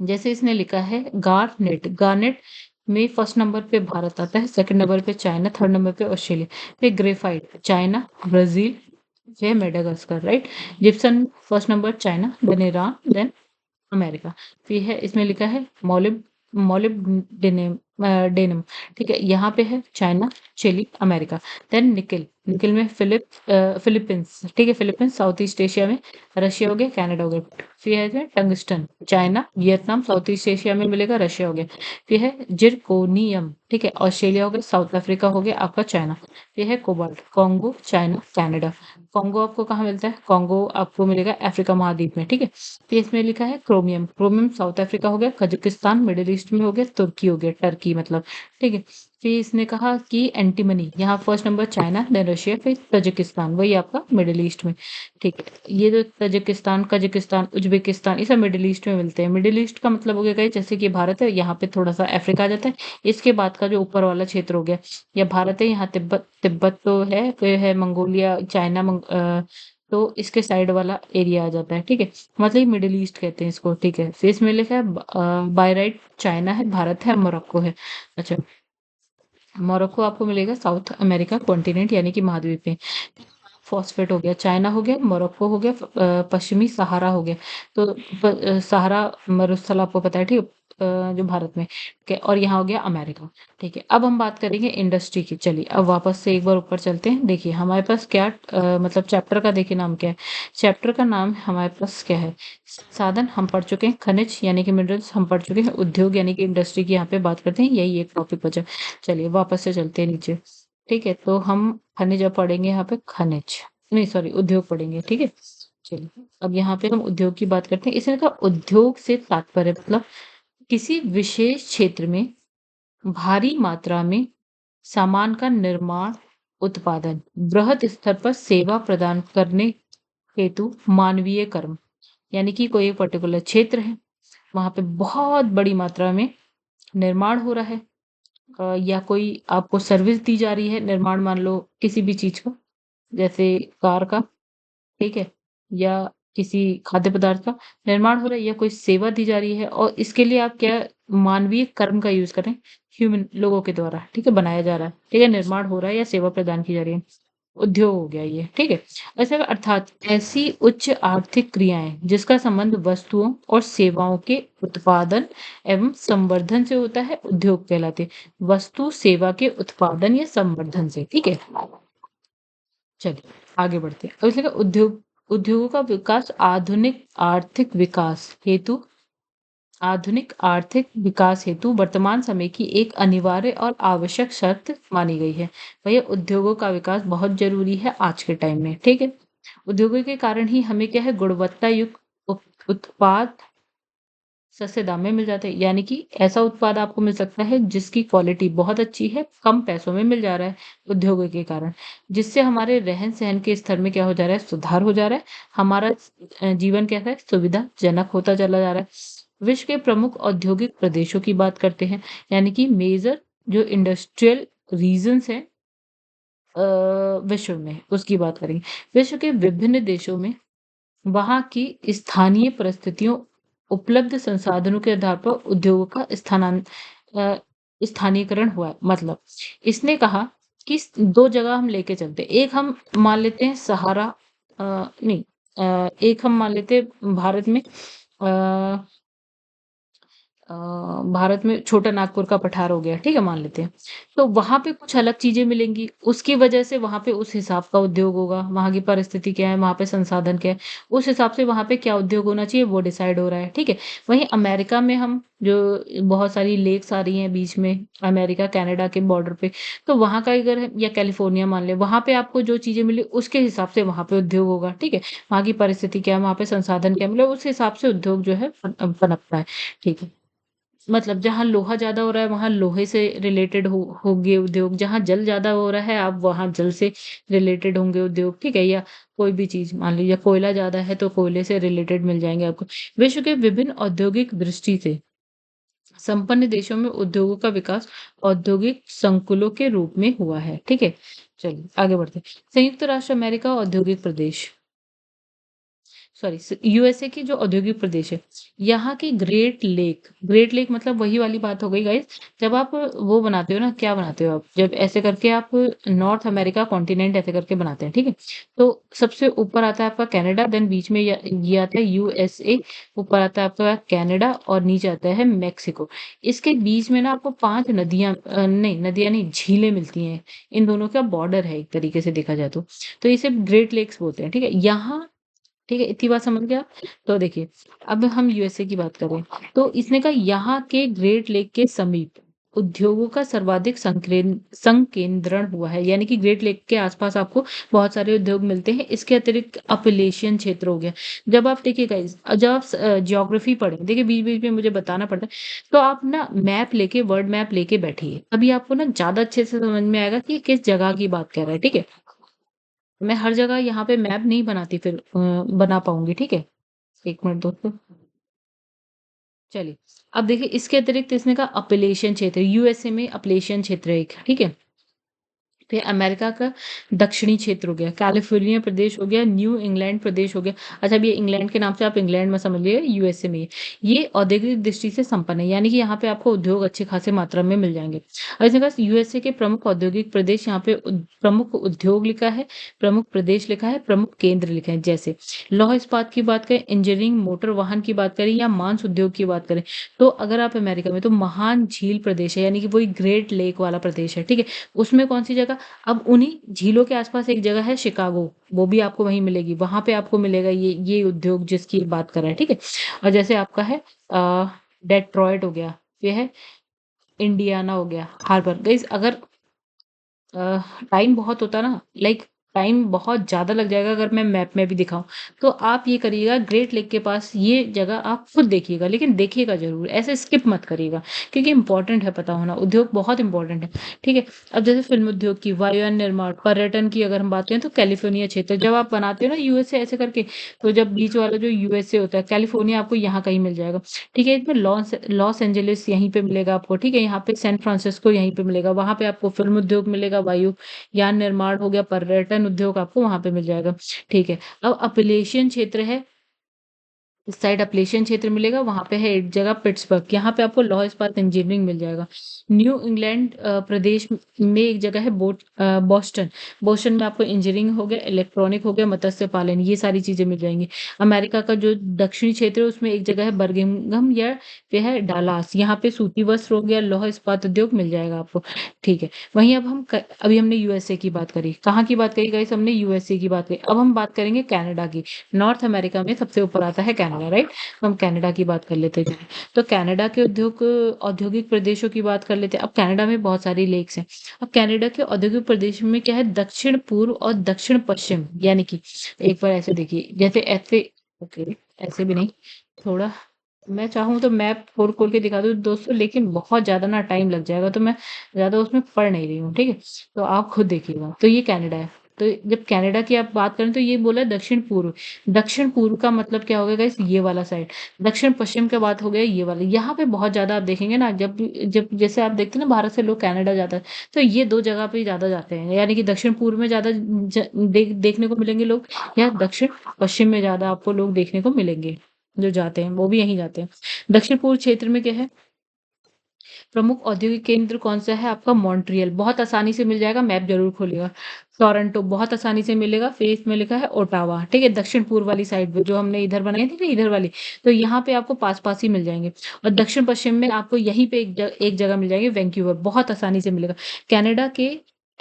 जैसे इसने लिखा है गारनेट, गारनेट में फर्स्ट नंबर पे भारत आता है, सेकंड नंबर पे चाइना, थर्ड नंबर पे ऑस्ट्रेलिया, फिर ग्रेफाइट चाइना, ब्राजील, फिर Madagascar, right. Gypsum first number China, then Iran, then America. फिर है इसमें लिखा है मोलिब्डेनम, डेनम, ठीक है, यहाँ पे है China, Chile, America. Then nickel, nickel में फिलीपींस, ठीक है, फिलीपींस साउथ ईस्ट एशिया में, रशिया हो गया, कनाडा हो गया। फिर है इसमें tungsten, China, Vietnam South East Asia में मिलेगा, रशिया हो गया। फिर है जिरकोनियम, ठीक है, ऑस्ट्रेलिया हो गया, साउथ अफ्रीका हो गया आपका, चाइना। फिर है cobalt, Congo, China, Canada. Congo आपको कहाँ मिलता है? कॉन्गो आपको मिलेगा अफ्रीका महाद्वीप में, ठीक है। फिर इसमें लिखा है क्रोमियम, क्रोमियम साउथ अफ्रीका हो गया, कजाकिस्तान मिडिल ईस्ट में हो गया, तुर्की हो गया, टर्की मतलब, ठीक है। फिर इसने कहा कि एंटीमनी, यहाँ first number China, then Russia, फिर तजिकिस्तान, वही आपका मिडिल ईस्ट में, ठीक है। ये जो तजिकिस्तान, कजाकिस्तान, उज्बेकिस्तान, ये सब मिडिल ईस्ट में मिलते हैं। मिडिल ईस्ट का मतलब हो गया guys, जैसे कि भारत है, यहाँ पे थोड़ा सा अफ्रीका आ जाता है, इसके बाद का जो ऊपर वाला क्षेत्र हो गया, या भारत है, यहाँ तिब्बत, तिब्बत तो है, फिर है मंगोलिया, चाइना, तो इसके साइड वाला एरिया आ जाता है, ठीक है। मतलब मिडिल ईस्ट कहते हैं इसको, ठीक है। फिर इसमें लिखा है बायराइट, चाइना है, भारत है, मोरक्को है। अच्छा, मोरक्को आपको मिलेगा साउथ अमेरिका कॉन्टिनेंट यानी कि महाद्वीप में। फॉस्फेट हो गया, चाइना हो गया, मोरक्को हो गया, पश्चिमी सहारा हो गया। तो सहारा मरुस्थल आपको पता है, ठीक है, जो भारत में, ठीक है। और यहाँ हो गया अमेरिका, ठीक है। अब हम बात करेंगे इंडस्ट्री की। चलिए अब वापस से एक बार ऊपर चलते हैं। देखिए हमारे पास क्या मतलब चैप्टर का देखिए नाम क्या है। चैप्टर का नाम हमारे पास क्या है? साधन हम पढ़ चुके हैं, खनिज यानी कि मिनरल्स हम पढ़ चुके हैं, उद्योग यानी कि इंडस्ट्री की यहाँ पे बात करते हैं, यही एक टॉपिक बचा। चलिए वापस से चलते हैं नीचे, ठीक है। तो हम खनिज अब पढ़ेंगे, यहाँ पे खनिज नहीं, सॉरी, उद्योग पढ़ेंगे, ठीक है। चलिए अब यहाँ पे हम उद्योग की बात करते हैं। इसने कहा उद्योग से तात्पर्य मतलब किसी विशेष क्षेत्र में भारी मात्रा में सामान का निर्माण, उत्पादन, बृहद स्तर पर सेवा प्रदान करने हेतु मानवीय कर्म, यानी कि कोई एक पर्टिकुलर क्षेत्र है, वहां पे बहुत बड़ी मात्रा में निर्माण हो रहा है, या कोई आपको सर्विस दी जा रही है, निर्माण मान लो किसी भी चीज का, जैसे कार का, ठीक है, या किसी खाद्य पदार्थ का निर्माण हो रहा है, या कोई सेवा दी जा रही है, और इसके लिए आप क्या मानवीय कर्म का यूज करें, ह्यूमन लोगों के द्वारा, ठीक है, बनाया जा रहा है, ठीक है, निर्माण हो रहा है या सेवा प्रदान की जा रही है, उद्योग हो गया ये, ठीक है। ऐसे अर्थात ऐसी उच्च आर्थिक क्रियाएं जिसका संबंध वस्तुओं और सेवाओं के उत्पादन एवं संवर्धन से होता है, उद्योग कहलाते। वस्तु सेवा के उत्पादन या संवर्धन से, ठीक है। चलिए आगे बढ़ते हैं। अब इसलिए उद्योगों का विकास आधुनिक आर्थिक विकास हेतु वर्तमान समय की एक अनिवार्य और आवश्यक शर्त मानी गई है। भैया उद्योगों का विकास बहुत जरूरी है आज के टाइम में, ठीक है। उद्योगों के कारण ही हमें क्या है, गुणवत्ता युक्त उत्पाद सस्ते दाम में मिल जाते हैं, यानी कि ऐसा उत्पाद आपको मिल सकता है जिसकी क्वालिटी बहुत अच्छी है, कम पैसों में मिल जा रहा है उद्योगों के कारण, जिससे हमारे रहन सहन के स्तर में क्या हो जा रहा है, सुधार हो जा रहा है। हमारा जीवन कैसा है, सुविधाजनक होता चला जा रहा है। विश्व के प्रमुख औद्योगिक प्रदेशों की बात करते हैं, यानी कि मेजर जो इंडस्ट्रियल रीजन्स है विश्व में, उसकी बात करेंगे। विश्व के विभिन्न देशों में वहाँ की स्थानीय परिस्थितियों, उपलब्ध संसाधनों के आधार पर उद्योगों का स्थानीयकरण हुआ है। मतलब इसने कहा कि दो जगह हम लेके चलते हैं। एक हम मान लेते हैं सहारा, नहीं, एक हम मान लेते हैं भारत में, अ, भारत में छोटा नागपुर का पठार हो गया, ठीक है, मान लेते हैं। तो वहां पे कुछ अलग चीजें मिलेंगी, उसकी वजह से वहां पे उस हिसाब का उद्योग होगा, वहां की परिस्थिति क्या है, वहां पे संसाधन क्या है, उस हिसाब से वहां पे क्या उद्योग होना चाहिए वो डिसाइड हो रहा है, ठीक है। वहीं अमेरिका में हम जो बहुत सारी लेक्स आ रही हैं बीच में, अमेरिका कनाडा के बॉर्डर पे, तो वहां का अगर या कैलिफोर्निया मान ले, वहां पे आपको जो चीजें मिली उसके हिसाब से वहां पे उद्योग होगा, ठीक है। वहां की परिस्थिति क्या है, वहां पे संसाधन क्या मिले, उस हिसाब से उद्योग जो है पनपता है, ठीक है। मतलब जहाँ लोहा ज़्यादा हो रहा है, वहाँ लोहे से रिलेटेड होंगे उद्योग, जहाँ जल ज़्यादा हो रहा है, आप वहाँ जल से रिलेटेड होंगे उद्योग, ठीक है। या कोई भी चीज़ मान लीजिए, कोयला ज़्यादा है तो कोयले से रिलेटेड मिल जाएँगे आपको। विश्व के विभिन्न औद्योगिक दृष्टि से संपन्न देशों में उद्योगों का विकास औद्योगिक संकुलों के रूप में हुआ है, ठीक है। चलिए आगे बढ़ते हैं। संयुक्त राष्ट्र अमेरिका औद्योगिक प्रदेश। सॉरी यूएसए की जो औद्योगिक प्रदेश है, यहाँ की ग्रेट लेक मतलब वही वाली बात हो गई गाइस। जब आप वो बनाते हो ना, क्या बनाते हो आप, जब ऐसे करके आप नॉर्थ अमेरिका कॉन्टिनेंट ऐसे करके बनाते हैं, ठीक है। तो सबसे ऊपर आता है आपका कनाडा, देन बीच में ये आता है यूएसए, ऊपर आता है आपका कनाडा और नीचे आता है मेक्सिको। इसके बीच में ना आपको 5 नदियाँ नहीं नदियाँ नहीं, झीलें मिलती हैं। इन दोनों का बॉर्डर है एक तरीके से देखा जाए तो। तो इसे ग्रेट लेक्स बोलते हैं, ठीक है। यहाँ ठीक है, इतनी बात समझ गए आप? तो देखिए, अब हम यूएसए की बात करें, तो इसने कहा यहाँ के ग्रेट लेक के समीप उद्योगों का सर्वाधिक संकेंद्रण हुआ है, यानी कि ग्रेट लेक के आसपास आपको बहुत सारे उद्योग मिलते हैं। इसके अतिरिक्त अपलेशियन क्षेत्र हो गया। जब आप देखिएगा जब आप ज्योग्राफी पढ़ें, देखिए बीच-बीच में मुझे बताना पड़ता है, तो आप ना मैप लेके वर्ल्ड मैप लेके बैठिए, तभी आपको ना ज़्यादा अच्छे से समझ में आएगा कि ये किस जगह की बात कर रहा है, ठीक है? मैं हर जगह यहाँ पे मैप नहीं बनाती, फिर बना पाऊँगी, ठीक है? 1 मिनट दोस्तों। चलिए, अब देखिए इसके अतिरिक्त इसने कहा अपलेशियन क्षेत्र, यूएसए में अपलेशियन क्षेत्र है एक, ठीक है? फिर अमेरिका का दक्षिणी क्षेत्र हो गया, कैलिफोर्निया प्रदेश हो गया, न्यू इंग्लैंड प्रदेश हो गया। अच्छा, अब ये इंग्लैंड के नाम से आप इंग्लैंड में समझ लीजिए, यूएसए में ये औद्योगिक दृष्टि से संपन्न है, यानी कि यहाँ पे आपको उद्योग अच्छे खासे मात्रा में मिल जाएँगे। और इसके पास यूएसए के प्रमुख औद्योगिक प्रदेश यहाँ पे प्रमुख उद्योग लिखा है, प्रमुख प्रदेश लिखा है, प्रमुख केंद्र लिखे हैं। जैसे लौह इस्पात की बात करें, इंजीनियरिंग, मोटर वाहन की बात करें या मांस उद्योग की बात करें, तो अगर आप अमेरिका में, तो महान झील प्रदेश है, यानी कि वही ग्रेट लेक वाला प्रदेश है, ठीक है? उसमें कौन-सी जगह, अब उन्हीं झीलों के आसपास एक जगह है शिकागो, वो भी आपको वहीं मिलेगी। वहाँ पे आपको मिलेगा ये उद्योग जिसकी बात कर रहा है, ठीक है? और जैसे आपका है डेट्रॉइट हो गया, ये है इंडियाना हो गया, हार्बर। गाइस अगर टाइम बहुत होता ना, लाइक टाइम बहुत ज़्यादा लग जाएगा अगर मैं मैप में भी दिखाऊँ। तो आप ये करिएगा, ग्रेट लेक के पास ये जगह आप खुद देखिएगा, लेकिन देखिएगा ज़रूर, ऐसे स्किप मत करिएगा, क्योंकि इम्पोर्टेंट है पता होना, उद्योग बहुत इम्पोर्टेंट है, ठीक है? अब जैसे फ़िल्म उद्योग की, वायुयान निर्माण, पर्यटन की अगर हम बात करें, तो कैलिफ़ोर्निया क्षेत्र, जब आप बनाते हो ना यूएसए ऐसे करके, तो जब बीच वाला जो यूएसए होता है, कैलिफ़ोर्निया आपको यहाँ कहीं मिल जाएगा, ठीक है? इसमें लॉस लॉस एंजेलिस यहीं पे मिलेगा आपको, ठीक है? यहाँ पे सैन फ्रांसिस्को यहीं पे मिलेगा, वहाँ पे आपको फ़िल्म उद्योग मिलेगा, यान निर्माण हो गया, पर्यटन उद्योग आपको वहाँ पे मिल जाएगा, ठीक है। अब अपलेशियन क्षेत्र है, इस साइड अपलेशियन क्षेत्र मिलेगा, वहाँ पे है एक जगह पिट्सबर्ग, यहाँ पे आपको लौह इस्पात इंजीनियरिंग मिल जाएगा। न्यू इंग्लैंड प्रदेश में एक जगह है बॉस्टन, बॉस्टन में आपको इंजीनियरिंग हो गया, इलेक्ट्रॉनिक हो गया, मत्स्य पालन, ये सारी चीज़ें मिल जाएँगी। अमेरिका का जो दक्षिणी क्षेत्र है उसमें एक जगह है बर्मिंघम या फिर है डालास, यहाँ पे सूती वस्त्र हो गया, लौह इस्पात उद्योग मिल जाएगा आपको, ठीक है। वहीं अब अभी हमने यूएसए की बात करी, कहाँ की बात करी गाइस, हमने यूएसए की बात करी। अब हम बात करेंगे कनाडा की। नॉर्थ अमेरिका में सबसे ऊपर आता है कनाडा, राइट? तो हम कनाडा की बात कर लेते हैं। तो कनाडा के औद्योगिक प्रदेशों की बात कर लेते हैं। अब कनाडा में बहुत सारी लेक्स हैं। अब कनाडा के औद्योगिक प्रदेश में क्या है, दक्षिण पूर्व और दक्षिण पश्चिम, यानी कि एक बार ऐसे देखिए, जैसे ऐसे, ओके, ऐसे भी नहीं, थोड़ा मैं चाहूँ तो मैप खोल-खोल के दिखा दूँ दोस्तों, लेकिन बहुत ज़्यादा ना टाइम लग जाएगा, तो मैं ज़्यादा उसमें पढ़ नहीं रही हूँ, ठीक है? तो आप खुद देखिएगा। तो ये कनाडा है। तो जब कनाडा की आप बात करें, तो ये बोला है दक्षिण पूर्व। दक्षिण पूर्व का मतलब क्या होगा गाइस, ये वाला साइड। दक्षिण पश्चिम का बात हो गया ये वाला। यहाँ पे बहुत ज़्यादा आप देखेंगे ना, जब जब जैसे आप देखते हैं ना भारत से लोग कनाडा जाता है, तो ये 2 जगह पे ज़्यादा जाते हैं। यानी कि दक्षिण पूर्व में ज़्यादा देखने को मिलेंगे लोग, या दक्षिण पश्चिम में ज़्यादा आपको लोग देखने को मिलेंगे। जो जाते हैं, वो भी यहीं जाते हैं। दक्षिण-पूर्व क्षेत्र में क्या है, प्रमुख औद्योगिक केंद्र कौन-सा है आपका, मॉन्ट्रियल, बहुत आसानी से मिल जाएगा, मैप ज़रूर खोलिएगा। टोरंटो बहुत आसानी से मिलेगा, फिर इसमें लिखा है ओटावा, ठीक है? दक्षिण-पूर्व वाली साइड में, जो हमने इधर बनाई थी ना, इधर वाली, तो यहाँ पे आपको पास-पास ही मिल जाएँगे। और दक्षिण-पश्चिम में आपको यहीं पे एक जगह मिल जाएगी, वैंकूवर, बहुत आसानी से मिलेगा। कनाडा के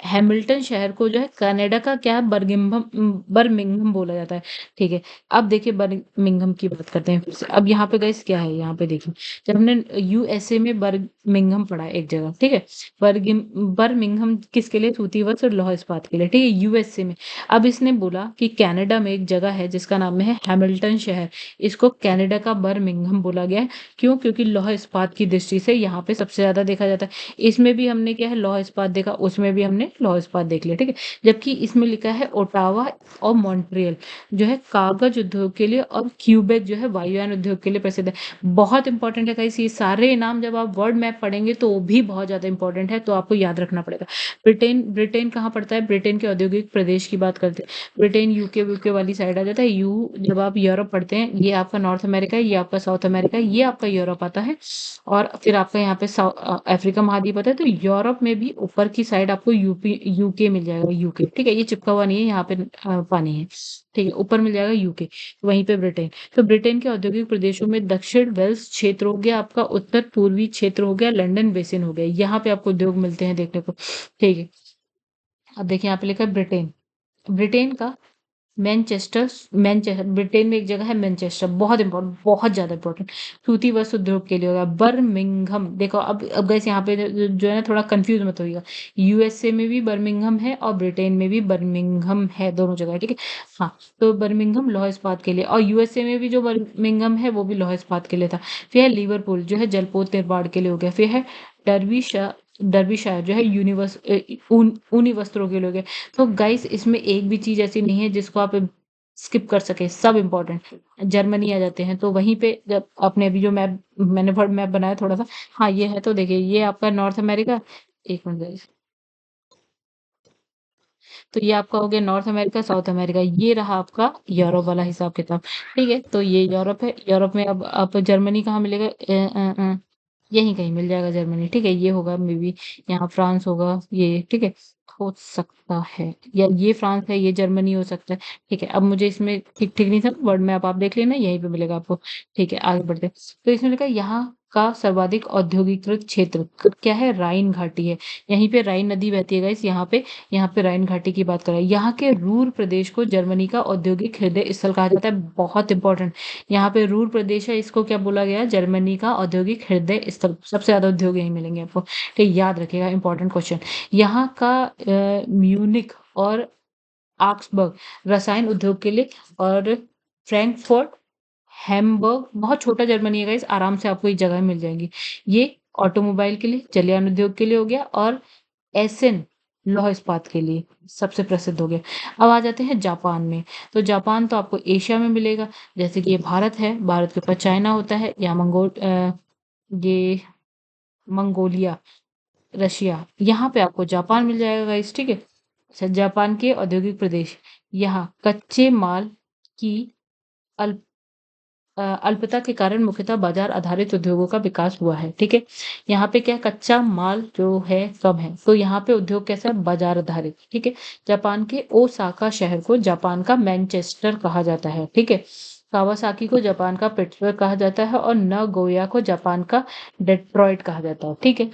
हैमिल्टन शहर को जो है कनाडा का क्या है, बर्मिंघम बोला जाता है, ठीक है? अब देखिए बर्मिंघम की बात करते हैं फिर से। अब यहाँ पे गाइस क्या है, यहाँ पे देखिए, जब हमने यूएसए में बर्मिंघम पढ़ा है एक जगह, ठीक है? बर्मिंघम किसके लिए, सूती वस्त्र और लौह इस्पात के लिए, ठीक है? यूएसए में। अब इसने बोला कि कनाडा में एक जगह है जिसका नाम है हैमिल्टन शहर, इसको कनाडा का बर्मिंघम बोला गया है। क्यों? क्योंकि लौह इस्पात की दृष्टि से यहाँ पे सबसे ज़्यादा देखा जाता है। इसमें भी हमने क्या है, लौह इस्पात देखा, उसमें भी हमने आपने लौह इस्पात देख लिया, ठीक है। जबकि इसमें लिखा है ओटावा और मॉन्ट्रियल जो है कागज उद्योग के लिए, और क्यूबेक जो है वायुयान उद्योग के लिए प्रसिद्ध है। बहुत इंपॉर्टेंट है गाइस, ये सारे नाम जब आप वर्ल्ड मैप पढ़ेंगे तो वो भी बहुत ज्यादा इंपॉर्टेंट है, तो आपको याद रखना पड़ेगा। ब्रिटेन ब्रिटेन कहाँ पड़ता है? ब्रिटेन के औद्योगिक प्रदेश की बात करते हैं। ब्रिटेन यूके यूके वाली साइड आ जाता है। जब आप यूरोप पढ़ते हैं, ये आपका नॉर्थ अमेरिका है, ये आपका साउथ अमेरिका है, ये आपका यूरोप आता है। और फिर आपका यहाँ पे अफ्रीका महाद्वीप आता है। तो यूरोप में भी ऊपर की साइड आपको यूके मिल जाएगा, यूके, ठीक है। ये चिपका हुआ नहीं है, यहाँ पे पानी है, ठीक है। ऊपर मिल जाएगा यूके, वहीं पे ब्रिटेन। तो ब्रिटेन के औद्योगिक प्रदेशों में दक्षिण वेल्स क्षेत्र हो गया, आपका उत्तर पूर्वी क्षेत्र हो गया, लंदन बेसिन हो गया, यहाँ पे आपको उद्योग मिलते हैं देखने को, ठीक है। अब देखिए यहाँ पे लिखा है ब्रिटेन। ब्रिटेन का मैनचेस्टर, मैनचेस्टर ब्रिटेन में एक जगह है मैनचेस्टर, बहुत इंपॉर्टेंट, बहुत ज्यादा इंपॉर्टेंट। सूती वस्त्र उद्योग के लिए होगा बर्मिंघम। देखो अब गैस यहाँ पे जो है ना, थोड़ा कंफ्यूज मत होइएगा। यूएसए में भी बर्मिंघम है और ब्रिटेन में भी बर्मिंघम है, दोनों जगह है, ठीक है। हाँ, तो बर्मिंघम लौह इस्पात के लिए, और यूएसए में भी जो बर्मिंघम है वो भी लौह इस्पात के लिए था। फिर है लिवरपूल जो है जलपोत निर्माण के लिए हो गया। फिर है डर्बीशायर, डर्बीशायर जो है ऊनी वस्त्रों के लिए हो गया। तो गाइस इसमें एक भी चीज ऐसी नहीं है जिसको आप स्किप कर सके, सब इम्पोर्टेंट। जर्मनी आ जाते हैं, तो वहीं पे जब आपने अभी जो मैप, मैंने मैप बनाया थोड़ा सा, हाँ ये है, तो देखिए ये आपका नॉर्थ अमेरिका, एक मिनट guys। तो ये आपका हो गया नॉर्थ अमेरिका, साउथ अमेरिका, ये रहा आपका यूरोप वाला हिसाब किताब, ठीक है। तो ये यूरोप है। यूरोप में अब आप जर्मनी कहाँ मिलेगा? यहीं कहीं मिल जाएगा जर्मनी, ठीक है। ये होगा मे बी यहाँ फ्रांस होगा, ये ठीक है, हो सकता है, या ये फ्रांस है, ये जर्मनी हो सकता है, ठीक है। अब मुझे इसमें ठीक ठीक नहीं था, वर्ड मैप आप देख लेना, यहीं पे मिलेगा आपको, ठीक है। आगे बढ़ते हैं। तो इसमें लिखा है यहाँ का सर्वाधिक औद्योगिकृत क्षेत्र क्या है? राइन घाटी है। यहीं पे राइन नदी बहती है गाइस, यहाँ पे राइन घाटी की बात करें। यहाँ के रूर प्रदेश को जर्मनी का औद्योगिक हृदय स्थल कहा जाता है, बहुत इंपॉर्टेंट। यहाँ पे रूर प्रदेश है, इसको क्या बोला गया? जर्मनी का औद्योगिक हृदय स्थल, सबसे ज्यादा उद्योग यहीं मिलेंगे आपको, ठीक, याद रखिएगा, इंपॉर्टेंट क्वेश्चन। यहाँ का म्यूनिक और आक्सबर्ग रसायन उद्योग के लिए, और फ्रैंकफर्ट, हैम्बर्ग, बहुत छोटा जर्मनी है गाइस, आराम से आपको ये जगह मिल जाएंगी। ये ऑटोमोबाइल के लिए, जलयान उद्योग के लिए हो गया, और एसेन लौह इस्पात के लिए सबसे प्रसिद्ध हो गया। अब आ जाते हैं जापान में। तो जापान तो आपको एशिया में मिलेगा, जैसे कि ये भारत है, भारत के ऊपर चाइना होता है, या ये मंगोलिया, रशिया, यहाँ पे आपको जापान मिल जाएगा गाइस, ठीक है। अच्छा, जापान के औद्योगिक प्रदेश, यहाँ कच्चे माल की अल्प अल्पता के कारण मुख्यतः बाजार आधारित उद्योगों का विकास हुआ है, ठीक है। यहाँ पे क्या, कच्चा माल जो है कम है, तो यहाँ पे उद्योग कैसा है? बाजार आधारित, ठीक है। जापान के ओसाका शहर को जापान का मैनचेस्टर कहा जाता है, ठीक है। कावासाकी को जापान का पिट्सबर्ग कहा जाता है, और नगोया को जापान का डेट्रॉइट कहा जाता है, ठीक है।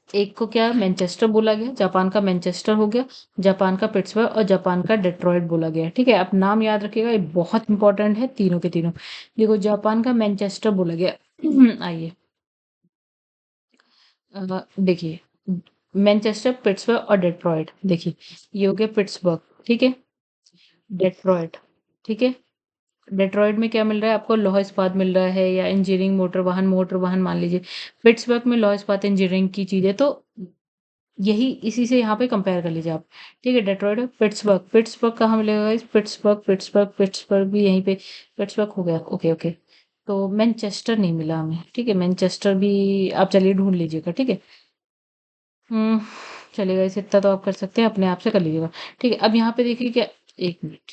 एक को क्या मैनचेस्टर बोला गया, जापान का मैनचेस्टर हो गया, जापान का पिट्सबर्ग और जापान का डेट्रॉइट बोला गया, ठीक है। आप नाम याद रखिएगा, ये बहुत इंपॉर्टेंट है तीनों के तीनों। देखो जापान का मैनचेस्टर बोला गया। आइए देखिए, मैनचेस्टर, पिट्सबर्ग और डेट्रॉइट, देखिए ये हो गया पिट्सबर्ग, ठीक है, डेट्रॉइट, ठीक है। डेट्रॉइट में क्या मिल रहा है आपको? लौह इस्पात मिल रहा है, या इंजीनियरिंग, मोटर वाहन मान लीजिए। पिट्सबर्ग में लौह इस्पात इंजीनियरिंग की चीज है, तो यही इसी से यहाँ पे कंपेयर कर लीजिए आप, ठीक है। डेट्रॉइट, पिट्सबर्ग, पिट्सबर्ग कहाँ मिलेगा इस? पिट्सबर्ग भी यहीं पे, पिट्सबर्ग हो गया, ओके ओके। तो मैनचेस्टर नहीं मिला हमें, ठीक है, मैनचेस्टर भी आप चलिए ढूंढ लीजिएगा, ठीक है। हम्म, चलेगा, इसे इतना तो आप कर सकते हैं, अपने आप से कर लीजिएगा, ठीक है। अब यहाँ पे देखिए क्या, एक मिनट,